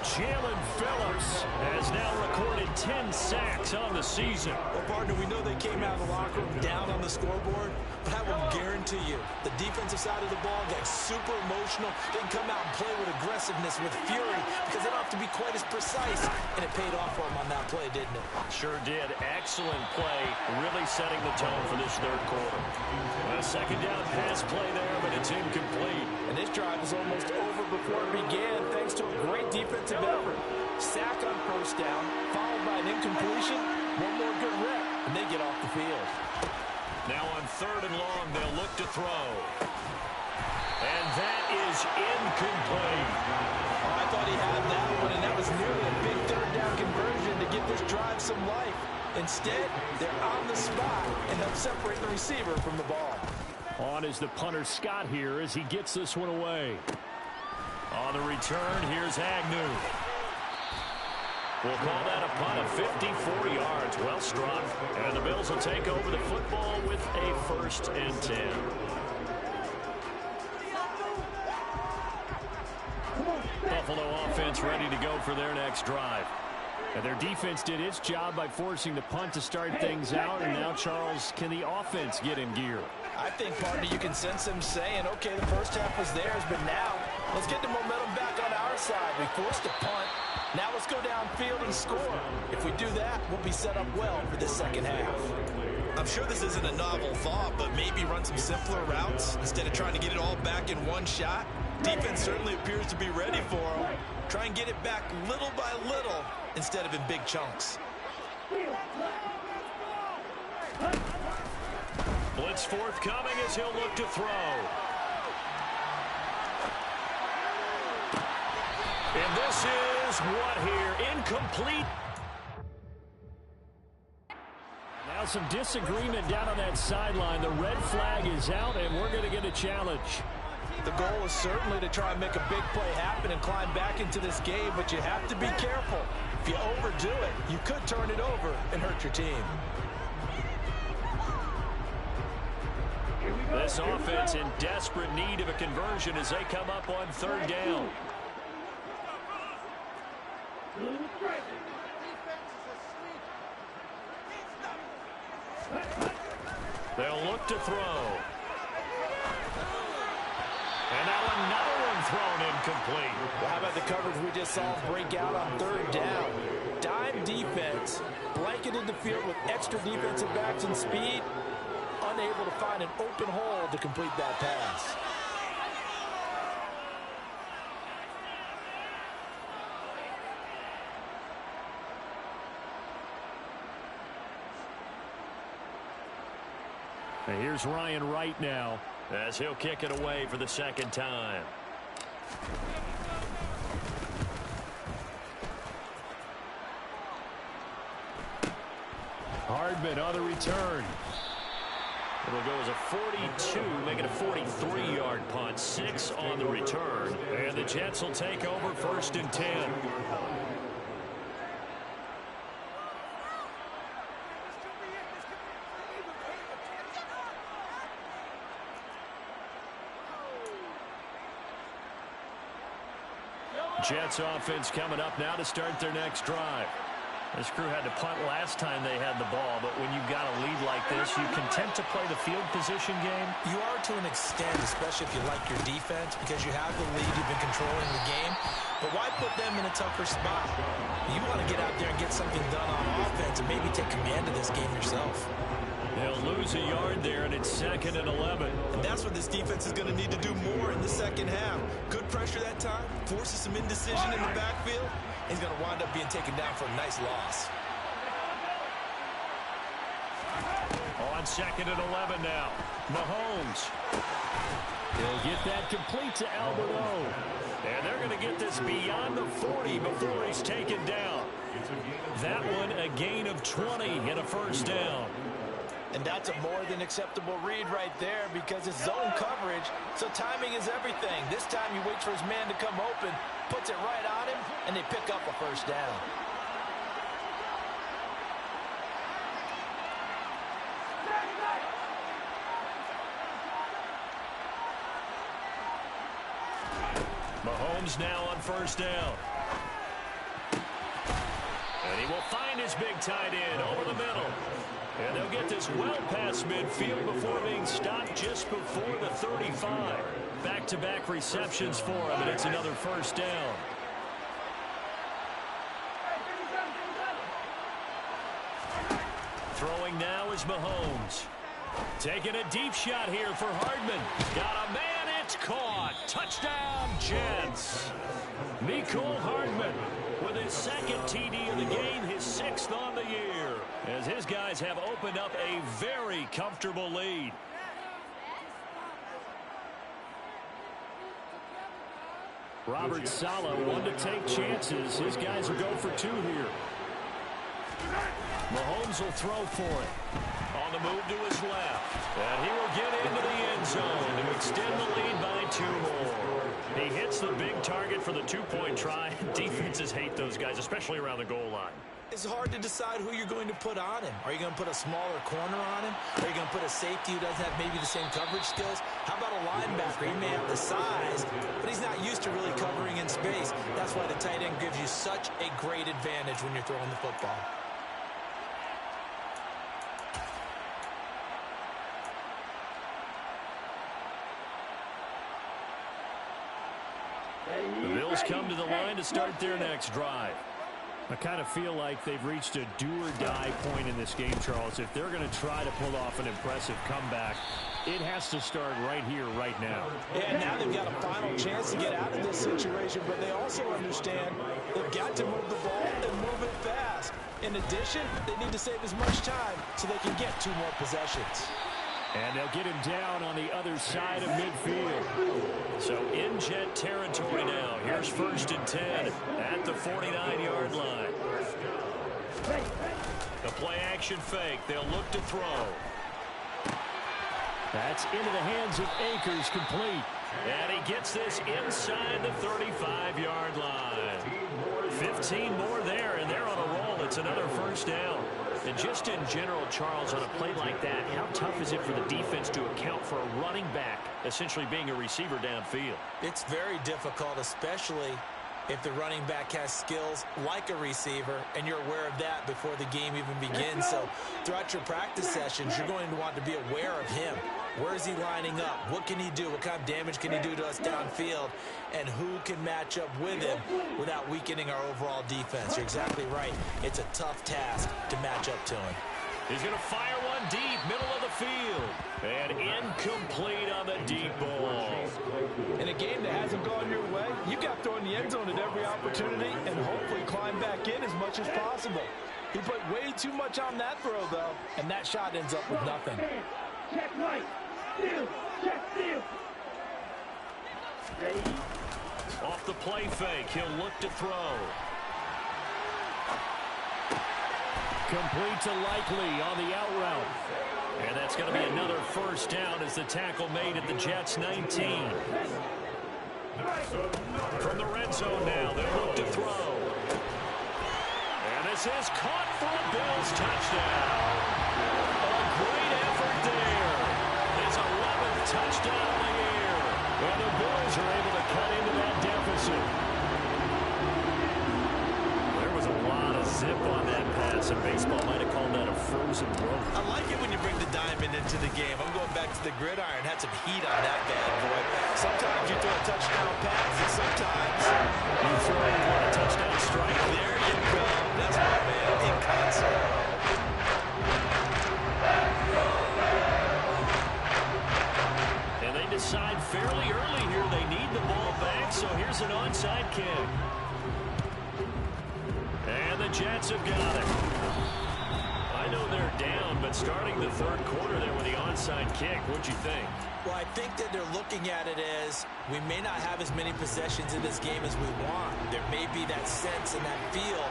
Jalen Phillips has now recorded 10 sacks on the season. Well, partner, we know they came out of the locker room down on the scoreboard, but I will guarantee you the defensive side of the ball got super emotional. They can come out and play with aggressiveness, with fury, because they don't have to be quite as precise. And it paid off for them on that play, didn't it? Sure did. Excellent play, really setting the tone for this third quarter. A second down pass play there, but it's incomplete. And this drive was almost over before it began, thanks to a great defensive effort. Sack on first down, followed by an incompletion. One more good rep, and they get off the field. Now on third and long, they'll look to throw. And that is incomplete. Oh, I thought he had that one, and that was nearly a big third down conversion to give this drive some life. Instead, they're on the spot and help separate the receiver from the ball. On is the punter Scott here as he gets this one away. On the return, here's Agnew. We'll call that a punt of 54 yards. Well struck. And the Bills will take over the football with a 1st and 10. Buffalo offense ready to go for their next drive. And their defense did its job by forcing the punt to start things out. And now, Charles, can the offense get in gear? I think, partner, you can sense them saying, okay, the first half was theirs, but now let's get the momentum back our side. We forced a punt. Now let's go downfield and score. If we do that, we'll be set up well for this second half. I'm sure this isn't a novel thought, but maybe run some simpler routes instead of trying to get it all back in one shot. Defense certainly appears to be ready for them. Try and get it back little by little instead of in big chunks. Blitz forthcoming as he'll look to throw. And this is what here? Incomplete. Now some disagreement down on that sideline. The red flag is out, and we're going to get a challenge. The goal is certainly to try and make a big play happen and climb back into this game, but you have to be careful. If you overdo it, you could turn it over and hurt your team. This offense in desperate need of a conversion as they come up on third down. They'll look to throw. And now another one thrown incomplete. Well, how about the coverage we just saw break out on third down? Dime defense, blanketed the field with extra defensive backs and speed, unable to find an open hole to complete that pass. And here's Ryan Wright now as he'll kick it away for the second time. Hardman on the return. It'll go as a 42, make it a 43-yard punt. 6 on the return. And the Jets will take over first and 10. Jets offense coming up now to start their next drive. This crew had to punt last time they had the ball, but when you've got a lead like this, you content to play the field position game? You are to an extent, especially if you like your defense, because you have the lead, you've been controlling the game. But why put them in a tougher spot? You want to get out there and get something done on offense and maybe take command of this game yourself. They'll lose a yard there, and it's 2nd and 11. And that's what this defense is going to need to do more in the second half. Good pressure that time, forces some indecision in the backfield. He's going to wind up being taken down for a nice loss. On 2nd and 11 now. Mahomes. He'll get that complete to Albert O. And they're going to get this beyond the 40 before he's taken down. That one a gain of 20 and a first down. And that's a more than acceptable read right there because it's zone coverage, so timing is everything. This time he waits for his man to come open, puts it right on him, and they pick up a first down. Mahomes now on first down. And he will find his big tight end over the middle. And they'll get this well past midfield before being stopped just before the 35. Back-to-back receptions for him, and it's another first down. Throwing now is Mahomes. Taking a deep shot here for Hardman. Got a man, it's caught. Touchdown, Jets. Mecole Hardman with his second TD of the game, his 6th on the year, as his guys have opened up a very comfortable lead. Robert Saleh wanted to take chances. His guys will go for 2 here. Mahomes will throw for it. On the move to his left. And he will get into the end zone to extend the lead by 2 more. He hits the big target for the 2-point try. Defenses hate those guys, especially around the goal line. It's hard to decide who you're going to put on him. Are you going to put a smaller corner on him? Are you going to put a safety who doesn't have maybe the same coverage skills? How about a linebacker? He may have the size, but he's not used to really covering in space. That's why the tight end gives you such a great advantage when you're throwing the football. The Bills Bills come to the line to start their next drive. I kind of feel like they've reached a do-or-die point in this game, Charles. If they're going to try to pull off an impressive comeback, it has to start right here, right now. Yeah, now they've got a final chance to get out of this situation, but they also understand they've got to move the ball and move it fast. In addition, they need to save as much time so they can get 2 more possessions. And they'll get him down on the other side of midfield. So in Jet territory now. Here's 1st and 10 at the 49-yard line. The play-action fake. They'll look to throw. That's into the hands of Akers, complete. And he gets this inside the 35-yard line. 15 more there, and they're on a roll. It's another 1st down. And just in general, Charles, on a play like that, how tough is it for the defense to account for a running back essentially being a receiver downfield? It's very difficult, especially if the running back has skills like a receiver, and you're aware of that before the game even begins. So throughout your practice sessions, you're going to want to be aware of him. Where is he lining up? What can he do? What kind of damage can he do to us downfield? And who can match up with him without weakening our overall defense? You're exactly right. It's a tough task to match up to him. He's going to fire one deep, middle of the field. And incomplete on the deep ball. In a game that hasn't gone your way, you've got to throw in the end zone at every opportunity and hopefully climb back in as much as possible. He put way too much on that throw, though, and that shot ends up with nothing. Check right. Steal. Check steal. Off the play fake, he'll look to throw. Complete to Likely on the out route. And that's going to be another 1st down as the tackle made at the Jets' 19. From the red zone now, they'll look to throw. And this is caught for a Bills touchdown. A great effort there. His 11th touchdown of the year. And the Bills are able to cut into that deficit. There was a lot of zip on that pass, and baseball might have called that a frozen rope. I like it when you bring the diamond into the game. I'm going back to the gridiron. Had some heat on that bad boy. Sometimes you throw a touchdown pass, and sometimes You throw a touchdown strike. there you go. That's my man in concert. And they decide fairly early here they need the ball back, so here's an onside kick. And the Jets have got it. I know they're down, but starting the 3rd quarter there with the onside kick, what'd you think? Well, I think that they're looking at it as we may not have as many possessions in this game as we want. There may be that sense and that feel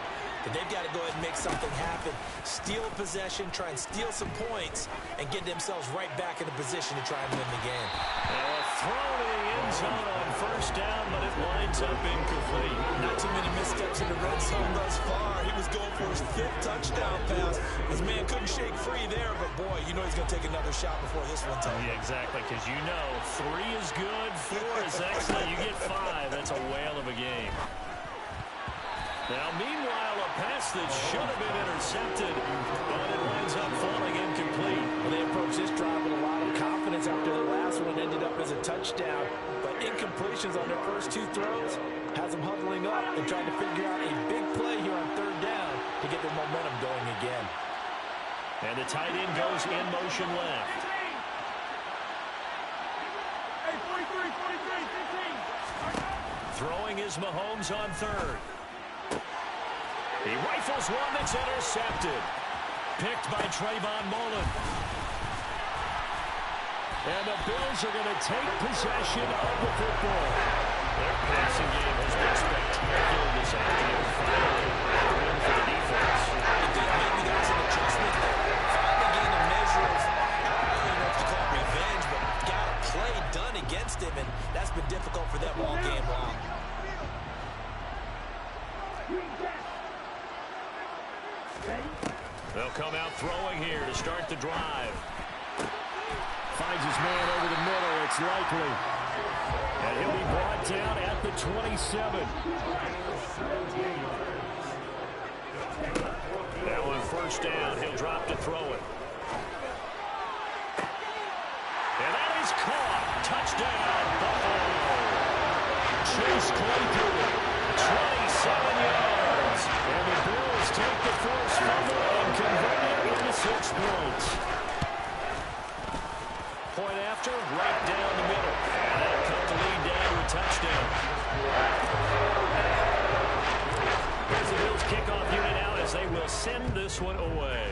that they've got to go ahead and make something happen. Steal a possession, try and steal some points, and get themselves right back in a position to try and win the game. A throw to the end zone on 1st down, but it winds up incomplete. Not too many missteps in the red zone thus far. He was going for his 5th touchdown pass. His man couldn't shake free there, but boy, you know he's going to take another shot before this one's over. Yeah, exactly, because you know 3 is good, 4 is excellent. You get 5, that's a whale of a game. Now, meanwhile, a pass that should have been intercepted, but it winds up falling incomplete. Well, they approached this drive with a lot of confidence after the last one ended up as a touchdown. But incompletions on their first 2 throws has them huddling up and trying to figure out a big play here on 3rd down to get their momentum going again. And the tight end goes in motion left. Hey, 43, 15. Throwing is Mahomes on 3rd. He rifles one that's intercepted. Picked by Trayvon Mullen. And the Bills are going to take possession of the football. Their passing game has been spectacular this afternoon. Finally, a win for the defense. I think maybe that was an adjustment. Finally getting a measure of, I don't even know if you call it revenge, but got a play done against him, and that's been difficult for them all game long. They'll come out throwing here to start the drive. Finds his man over the middle. It's Likely. And he'll be brought down at the 27. Now on 1st down, he'll drop to throw it. And that is caught. Touchdown, Buffalo. Chase Claypool send this one away.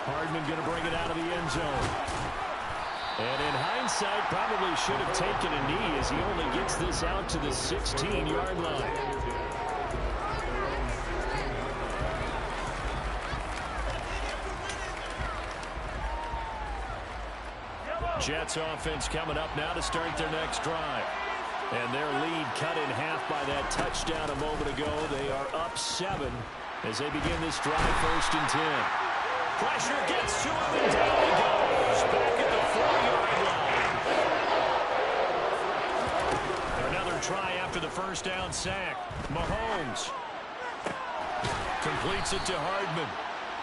Hardman going to bring it out of the end zone. And in hindsight, probably should have taken a knee as he only gets this out to the 16-yard line. Jets offense coming up now to start their next drive. And their lead cut in half by that touchdown a moment ago. They are up 7 as they begin this drive, 1st and 10. Pressure gets to him, and down he goes. Back at the 4-yard line. Another try after the first down sack. Mahomes completes it to Hardman.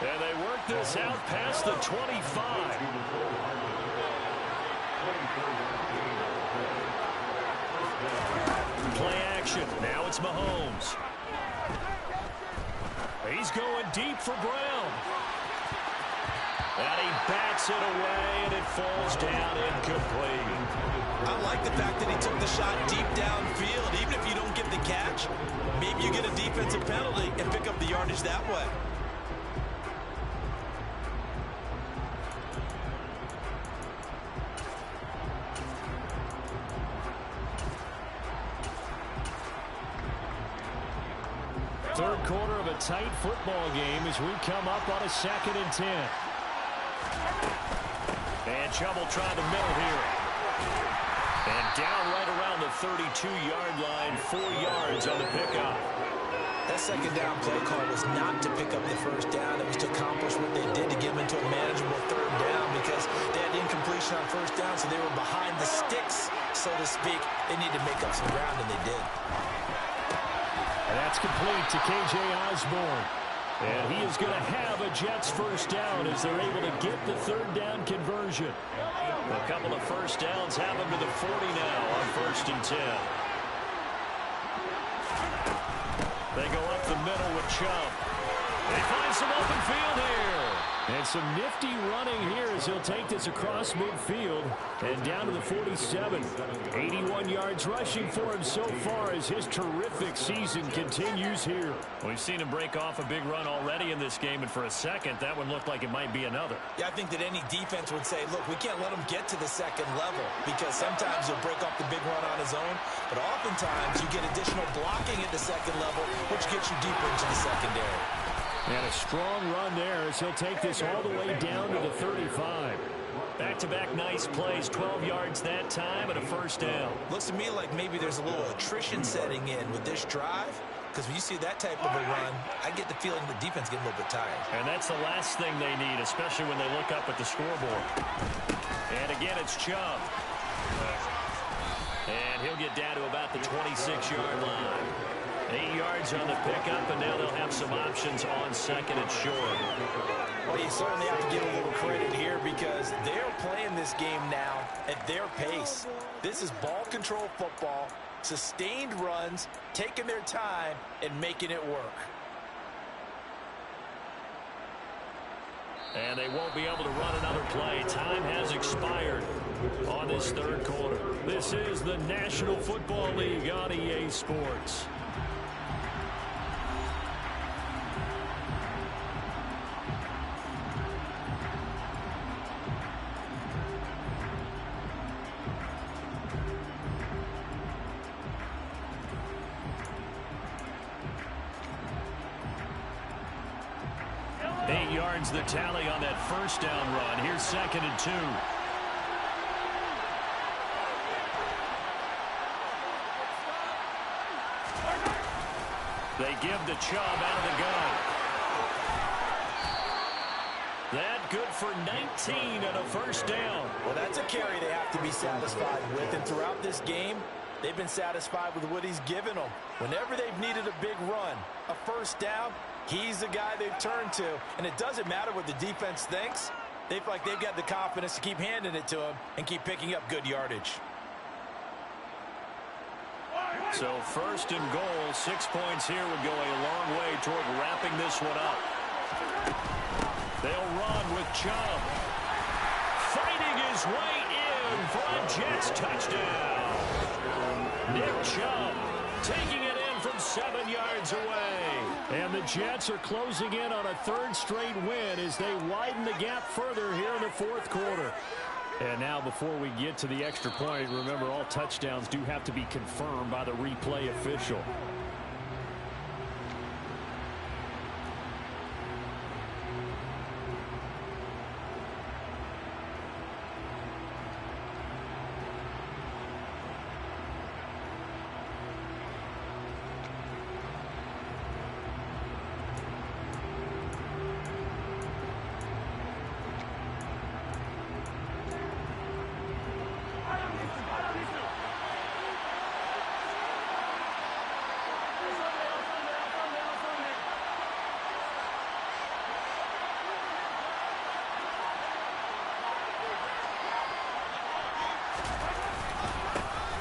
And they work this out past the 25. Play action. Now it's Mahomes. He's going deep for Brown. And he bats it away, and it falls down incomplete. I like the fact that he took the shot deep downfield. Even if you don't get the catch, maybe you get a defensive penalty and pick up the yardage that way. Third quarter of a tight football game as we come up on a 2nd and 10. And trouble trying to middle here. And down right around the 32-yard line, 4 yards on the pickup. That second down play call was not to pick up the first down. It was to accomplish what they did to get them into a manageable 3rd down because they had incompletion on 1st down, so they were behind the sticks, so to speak. They needed to make up some ground, and they did. And that's complete to K.J. Osborne. And he is going to have a Jets first down as they're able to get the 3rd down conversion. A couple of first downs have them to the 40 now on 1st and 10. They go up the middle with Chubb. They find some open field here. And some nifty running here as he'll take this across midfield and down to the 47. 81 yards rushing for him so far as his terrific season continues here. We've seen him break off a big run already in this game, and for a second, that one looked like it might be another. Yeah, I think that any defense would say, look, we can't let him get to the 2nd level because sometimes he'll break off the big run on his own, but oftentimes you get additional blocking at the 2nd level, which gets you deeper into the secondary. And a strong run there as he'll take this all the way down to the 35. Back-to-back nice plays, 12 yards that time and a first down. Looks to me like maybe there's a little attrition setting in with this drive, because when you see that type of a run, I get the feeling the defense getting a little bit tired. And that's the last thing they need, especially when they look up at the scoreboard. And again, it's Chubb. And he'll get down to about the 26-yard line. 8 yards on the pickup, and now they'll have some options on 2nd and short. Well, you certainly have to give a little credit here because they're playing this game now at their pace. This is ball control football, sustained runs, taking their time, and making it work. And they won't be able to run another play. Time has expired on this 3rd quarter. This is the National Football League on EA Sports. The tally on that first down run. Here's 2nd and 2. They give the Chubb out of the gun. That good for 19 and a first down. Well, that's a carry they have to be satisfied with. And throughout this game, they've been satisfied with what he's given them. Whenever they've needed a big run, a first down, he's the guy they've turned to. And it doesn't matter what the defense thinks. They feel like they've got the confidence to keep handing it to him and keep picking up good yardage. So 1st and goal, 6 points here would go a long way toward wrapping this one up. They'll run with Chubb. Fighting his way in for a Jets touchdown. Nick Chubb taking it in from 7 yards away. And the Jets are closing in on a third straight win as they widen the gap further here in the fourth quarter. And now before we get to the extra point, remember all touchdowns do have to be confirmed by the replay official.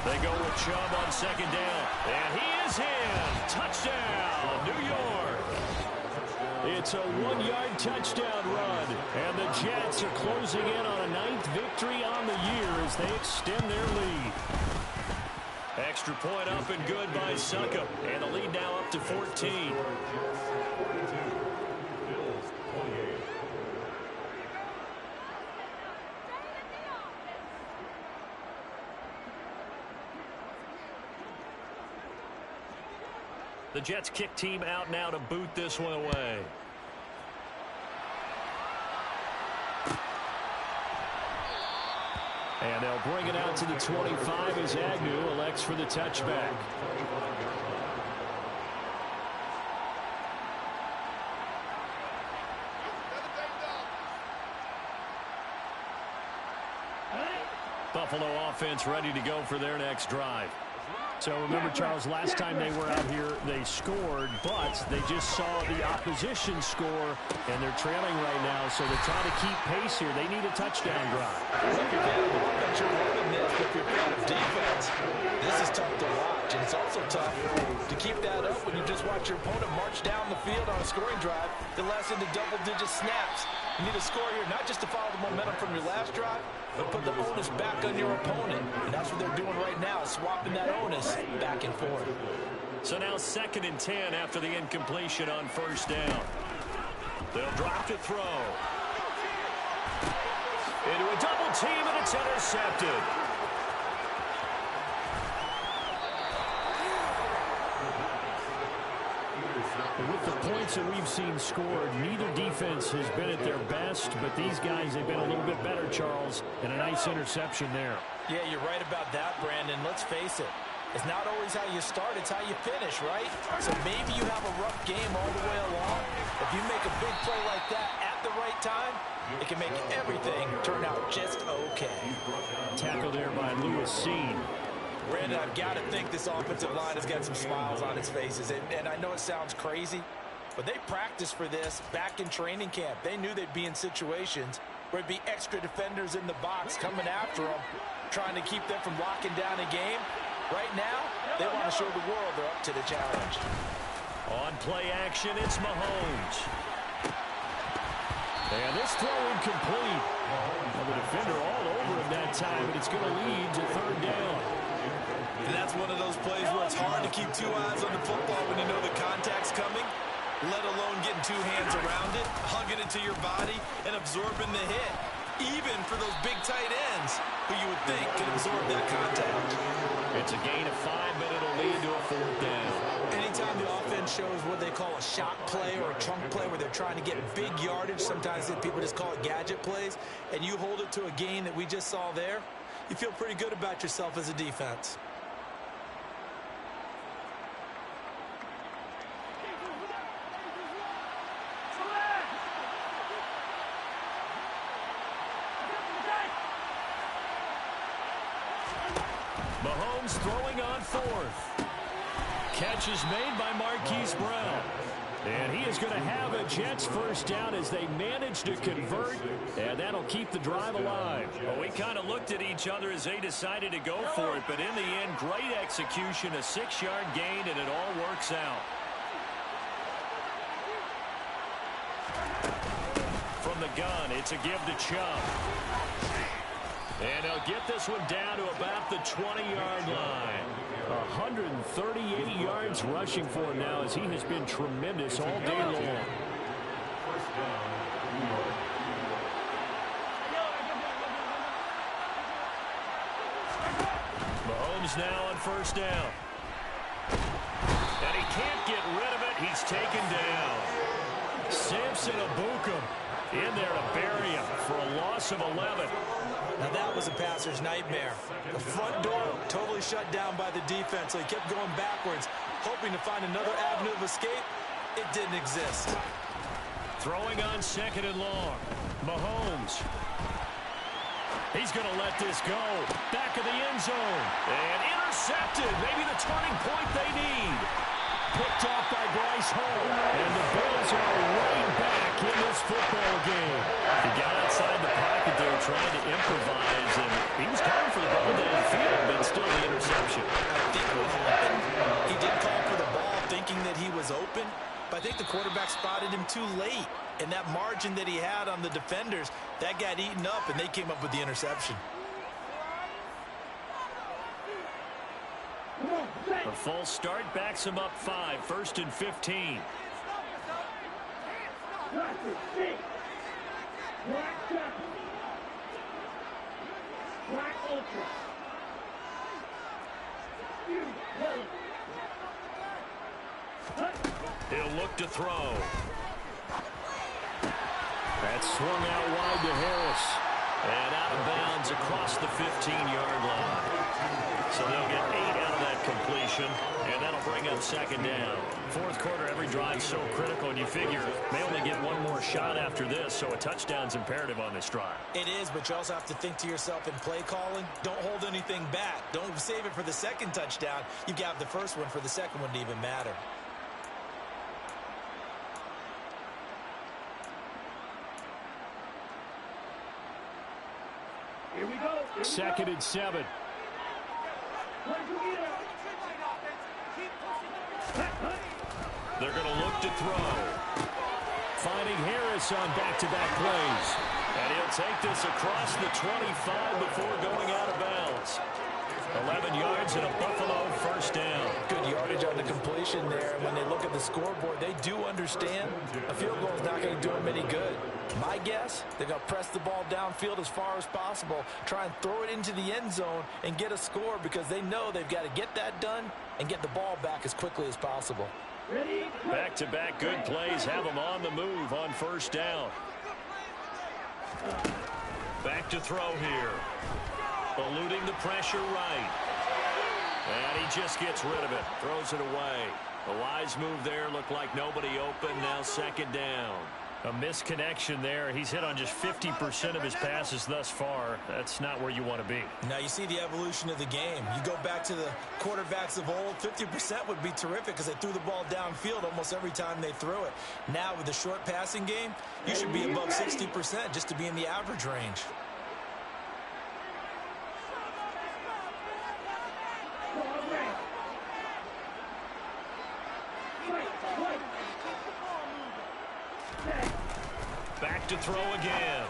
They go with Chubb on second down. And he is in. Touchdown, New York. It's a 1-yard touchdown run. And the Jets are closing in on a 9th victory on the year as they extend their lead. Extra point up and good by Suckup. And the lead now up to 14. The Jets kick team out now to boot this one away. And they'll bring it out to the 25 as Agnew elects for the touchback. Buffalo offense ready to go for their next drive. So remember, Charles, last time they were out here, they scored, but they just saw the opposition score, and they're trailing right now, so they're trying to keep pace here. They need a touchdown drive. Look again, that you're running this with your kind of defense. This is tough to watch, and it's also tough to keep that up when you just watch your opponent march down the field on a scoring drive that lasts into double-digit snaps. You need a score here, not just to follow the momentum from your last drive, but put the onus back on your opponent. And that's what they're doing right now, swapping that onus back and forth. So now 2nd and 10 after the incompletion on first down. They'll drop to throw. Into a double team, and it's intercepted. With the points that we've seen scored, neither defense has been at their best, but these guys have been a little bit better, Charles, and a nice interception there. Yeah, you're right about that, Brandon. Let's face it. It's not always how you start, it's how you finish, right? So maybe you have a rough game all the way along. If you make a big play like that at the right time, it can make everything turn out just okay. Tackle there by Lewis Seen. Brandon, I've got to think this offensive line has got some smiles on its faces. And I know it sounds crazy, but they practiced for this back in training camp. They knew they'd be in situations where it'd be extra defenders in the box coming after them, trying to keep them from locking down a game. Right now, they want to show the world they're up to the challenge. On play action, it's Mahomes. And this throw incomplete. Well, the defender all over him that time, but it's going to lead to 3rd down. And that's one of those plays where it's hard to keep 2 eyes on the football when you know the contact's coming, let alone getting 2 hands around it, hugging it to your body, and absorbing the hit. Even for those big tight ends who you would think could absorb that contact. It's a gain of 5, but it'll lead to a 4th down. Anytime the offense shows what they call a shot play or a chunk play where they're trying to get big yardage, sometimes people just call it gadget plays, and you hold it to a gain that we just saw there, you feel pretty good about yourself as a defense. Mahomes throwing on 4th. Catch is made by Marquise Brown. And he is going to have a Jets first down as they manage to convert, and that'll keep the drive alive. Well, we kind of looked at each other as they decided to go for it, but in the end, great execution, a 6-yard gain, and it all works out. From the gun, it's a give to Chubb. And they'll get this one down to about the 20-yard line. 138 yards rushing for him now as he has been tremendous all day long. Mahomes now on first down. And he can't get rid of it. He's taken down. Samson Abukum in there to bury him for a loss of 11. Now that was a passer's nightmare. The front door totally shut down by the defense, so he kept going backwards, hoping to find another avenue of escape. It didn't exist. Throwing on second and long. Mahomes. He's going to let this go. Back of the end zone. And intercepted. Maybe the turning point they need. Picked off by Bryce Hall. And the Bills are right back in this football game. He got outside the pocket there trying to improvise, and he was calling for the ball downfield, but still the interception. I think what happened, he did call for the ball thinking that he was open, but I think the quarterback spotted him too late. And that margin that he had on the defenders, that got eaten up, and they came up with the interception. A false start backs him up 5, 1st and 15. He'll look to throw. That's swung out wide to Harris. And out of bounds across the 15-yard line. So they'll get 8 out of that completion, and that'll bring up second down. Fourth quarter, every drive so critical, and you figure they only get one more shot after this, so a touchdown's imperative on this drive. It is, but you also have to think to yourself in play calling, don't hold anything back. Don't save it for the second touchdown. You've got the first one for the second one to even matter. Here we go. Second and 7. They're going to look to throw. Finding Harris on back-to-back plays. And he'll take this across the 25 before going out of bounds. 11 yards and a Buffalo first down. Good yardage on the completion there. When they look at the scoreboard, they do understand a field goal is not going to do them any good. My guess, they're going to press the ball downfield as far as possible, try and throw it into the end zone and get a score because they know they've got to get that done and get the ball back as quickly as possible. Back-to-back good plays have them on the move on first down. Back to throw here. Eluding the pressure right. And he just gets rid of it. Throws it away. A wise move there. Looked like nobody open. Now second down. A misconnection there. He's hit on just 50% of his passes thus far. That's not where you want to be. Now you see the evolution of the game. You go back to the quarterbacks of old, 50% would be terrific because they threw the ball downfield almost every time they threw it. Now with the short passing game, you should be above 60% just to be in the average range. Back to throw again.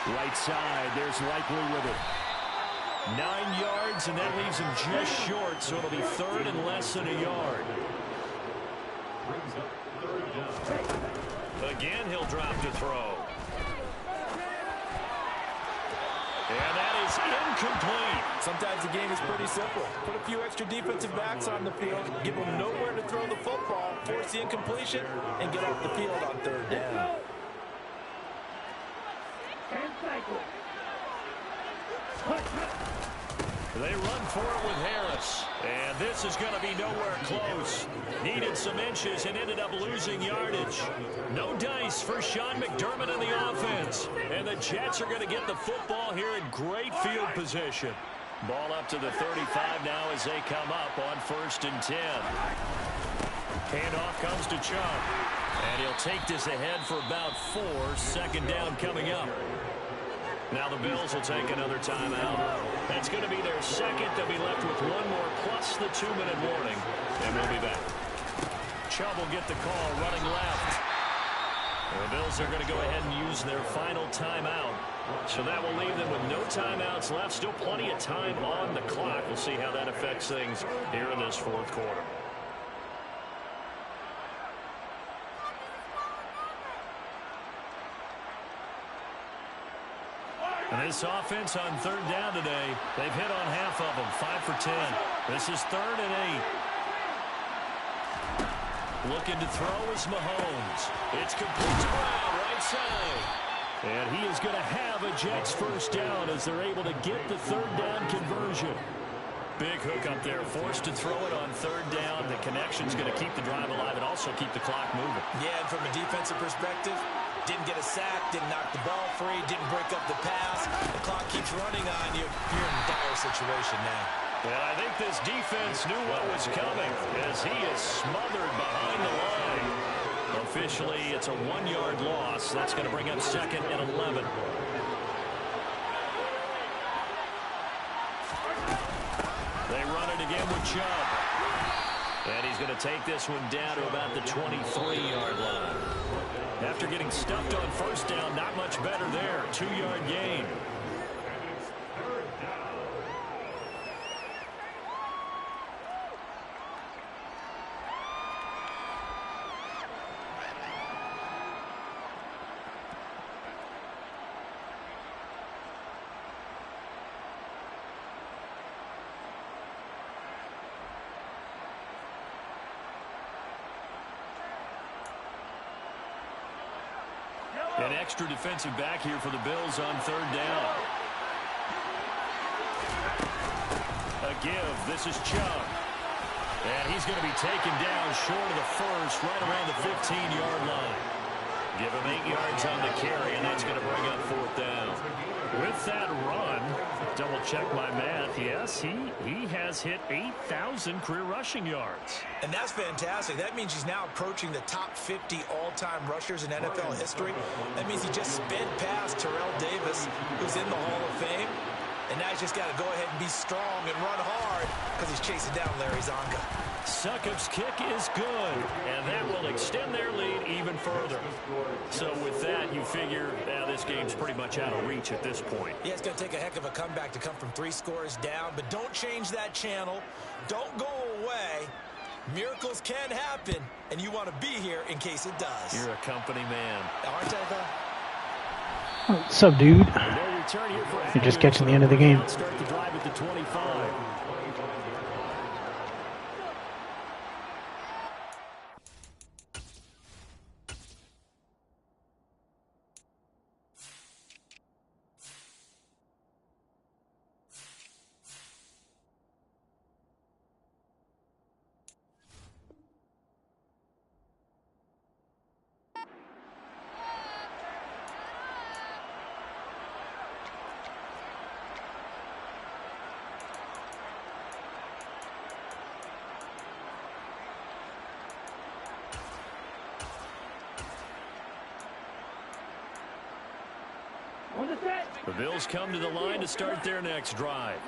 Right side, there's Likely with it. 9 yards, and that leaves him just short, so it'll be third and less than a yard. Again, he'll drop to throw. And that is incomplete. Sometimes the game is pretty simple. Put a few extra defensive backs on the field, give them nowhere to throw the football, force the incompletion, and get off the field on third down. They run for it with Harris. And this is going to be nowhere close. Needed some inches and ended up losing yardage. No dice for Sean McDermott in the offense. And the Jets are going to get the football here in great field position. Ball up to the 35 now as they come up on 1st and 10. Handoff comes to Chubb. And he'll take this ahead for about 4. Second down coming up. Now the Bills will take another timeout. That's going to be their second. They'll be left with one more plus the 2-minute warning. And we'll be back. Chubb will get the call running left. The Bills are going to go ahead and use their final timeout. So that will leave them with no timeouts left. Still plenty of time on the clock. We'll see how that affects things here in this fourth quarter. And this offense on third down today, they've hit on half of them, 5 for 10. This is 3rd and 8. Looking to throw is Mahomes. It's complete to Brown, right side. And he is going to have a Jets first down as they're able to get the third down conversion. Big hook up there, forced to throw it on third down. The connection's going to keep the drive alive and also keep the clock moving. Yeah, and from a defensive perspective, didn't get a sack, didn't knock the ball free, didn't break up the pass. The clock keeps running on you. You're in a dire situation now. And I think this defense knew what was coming as he is smothered behind the line. Officially, it's a 1-yard loss. That's going to bring up 2nd and 11. They run it again with Chubb. And he's going to take this one down to about the 23-yard line. After getting stuffed on first down, not much better there. 2-yard gain. An extra defensive back here for the Bills on third down. A give. This is Chubb. And he's going to be taken down short of the first, right around the 15-yard line. Give him 8 yards on the carry, and that's going to bring up 4th down. With that run, double-check my math, yes, he has hit 8,000 career rushing yards. And that's fantastic. That means he's now approaching the top 50 all-time rushers in NFL history. That means he just sped past Terrell Davis, who's in the Hall of Fame. And now he's just got to go ahead and be strong and run hard because he's chasing down Larry Zonka. Succop's kick is good, and that will extend their lead even further. So with that, you figure this game's pretty much out of reach at this point. Yeah, it's going to take a heck of a comeback to come from 3 scores down, but don't change that channel. Don't go away. Miracles can happen, and you want to be here in case it does. You're a company man. Aren't I, though? What's up, dude? You're just catching the end of the game. Start the drive at the 25. The Bills come to the line to start their next drive.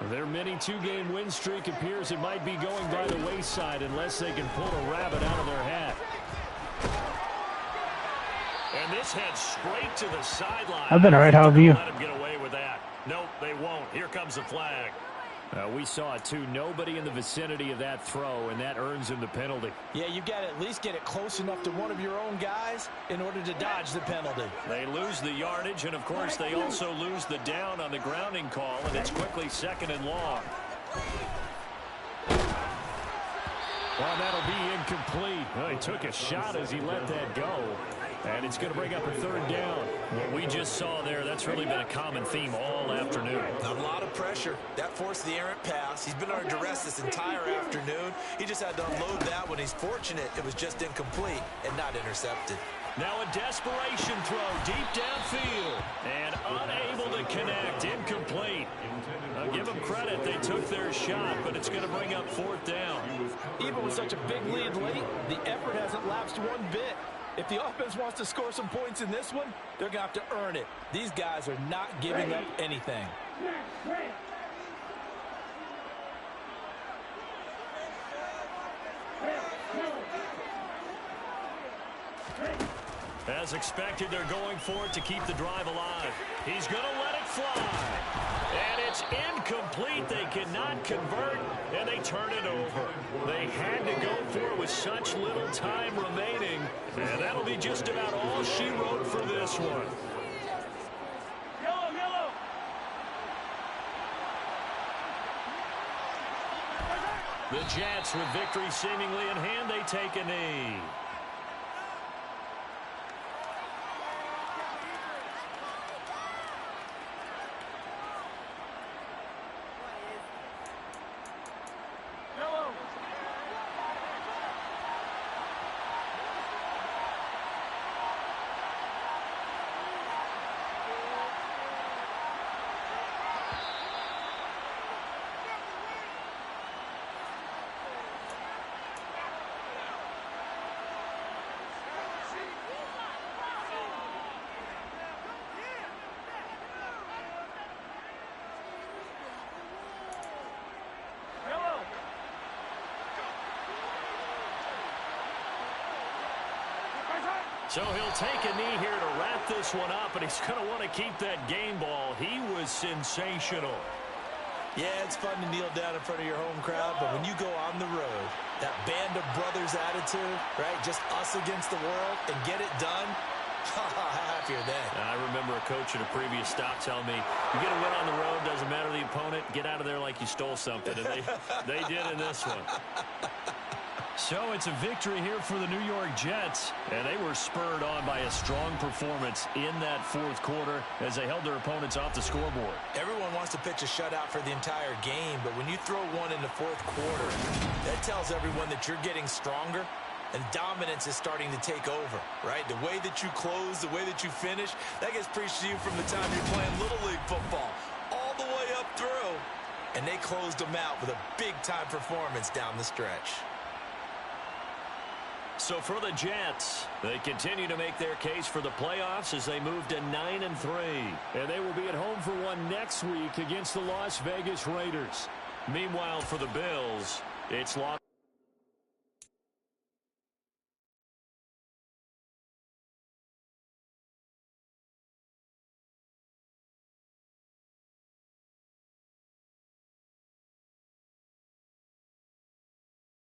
Their mini 2-game win streak appears it might be going by the wayside unless they can pull a rabbit out of their hat. And this heads straight to the sideline. I've been all right. How have you? Let them get away with that. Nope, they won't. Here comes the flag. We saw it too. Nobody in the vicinity of that throw, and that earns him the penalty. Yeah, you got to at least get it close enough to one of your own guys in order to dodge the penalty. They lose the yardage, and of course they also lose the down on the grounding call, and it's quickly 2nd and long. Well, that'll be incomplete. Well, he took a shot as he let that go. And it's going to bring up a 3rd down. What we just saw there, that's really been a common theme all afternoon. A lot of pressure. That forced the errant pass. He's been under duress this entire afternoon. He just had to unload that one. He's fortunate it was just incomplete and not intercepted. Now a desperation throw deep downfield. And unable to connect. Incomplete. I'll give them credit. They took their shot, but it's going to bring up 4th down. Even with such a big lead late, the effort hasn't lapsed one bit. If the offense wants to score some points in this one, they're going to have to earn it. These guys are not giving up anything. As expected, they're going for it to keep the drive alive. He's going to let it fly. And it's incomplete. They cannot convert, and they turn it over. They had to go for it with such little time remaining. And that'll be just about all she wrote for this one. Yellow, yellow. The Jets, with victory seemingly in hand, they take a knee. So he'll take a knee here to wrap this one up, and he's going to want to keep that game ball. He was sensational. Yeah, it's fun to kneel down in front of your home crowd, but when you go on the road, that band of brothers attitude, right, just us against the world, and get it done, how happy are they? I remember a coach at a previous stop telling me, you get a win on the road, doesn't matter the opponent, get out of there like you stole something. And they did in this one. So it's a victory here for the New York Jets, and they were spurred on by a strong performance in that fourth quarter as they held their opponents off the scoreboard. Everyone wants to pitch a shutout for the entire game, but when you throw one in the fourth quarter, that tells everyone that you're getting stronger and dominance is starting to take over, right? The way that you close, the way that you finish, that gets preached to you from the time you're playing Little League football all the way up through, and they closed them out with a big-time performance down the stretch. So for the Jets, they continue to make their case for the playoffs as they move to 9-3. And they will be at home for one next week against the Las Vegas Raiders. Meanwhile, for the Bills, it's lost.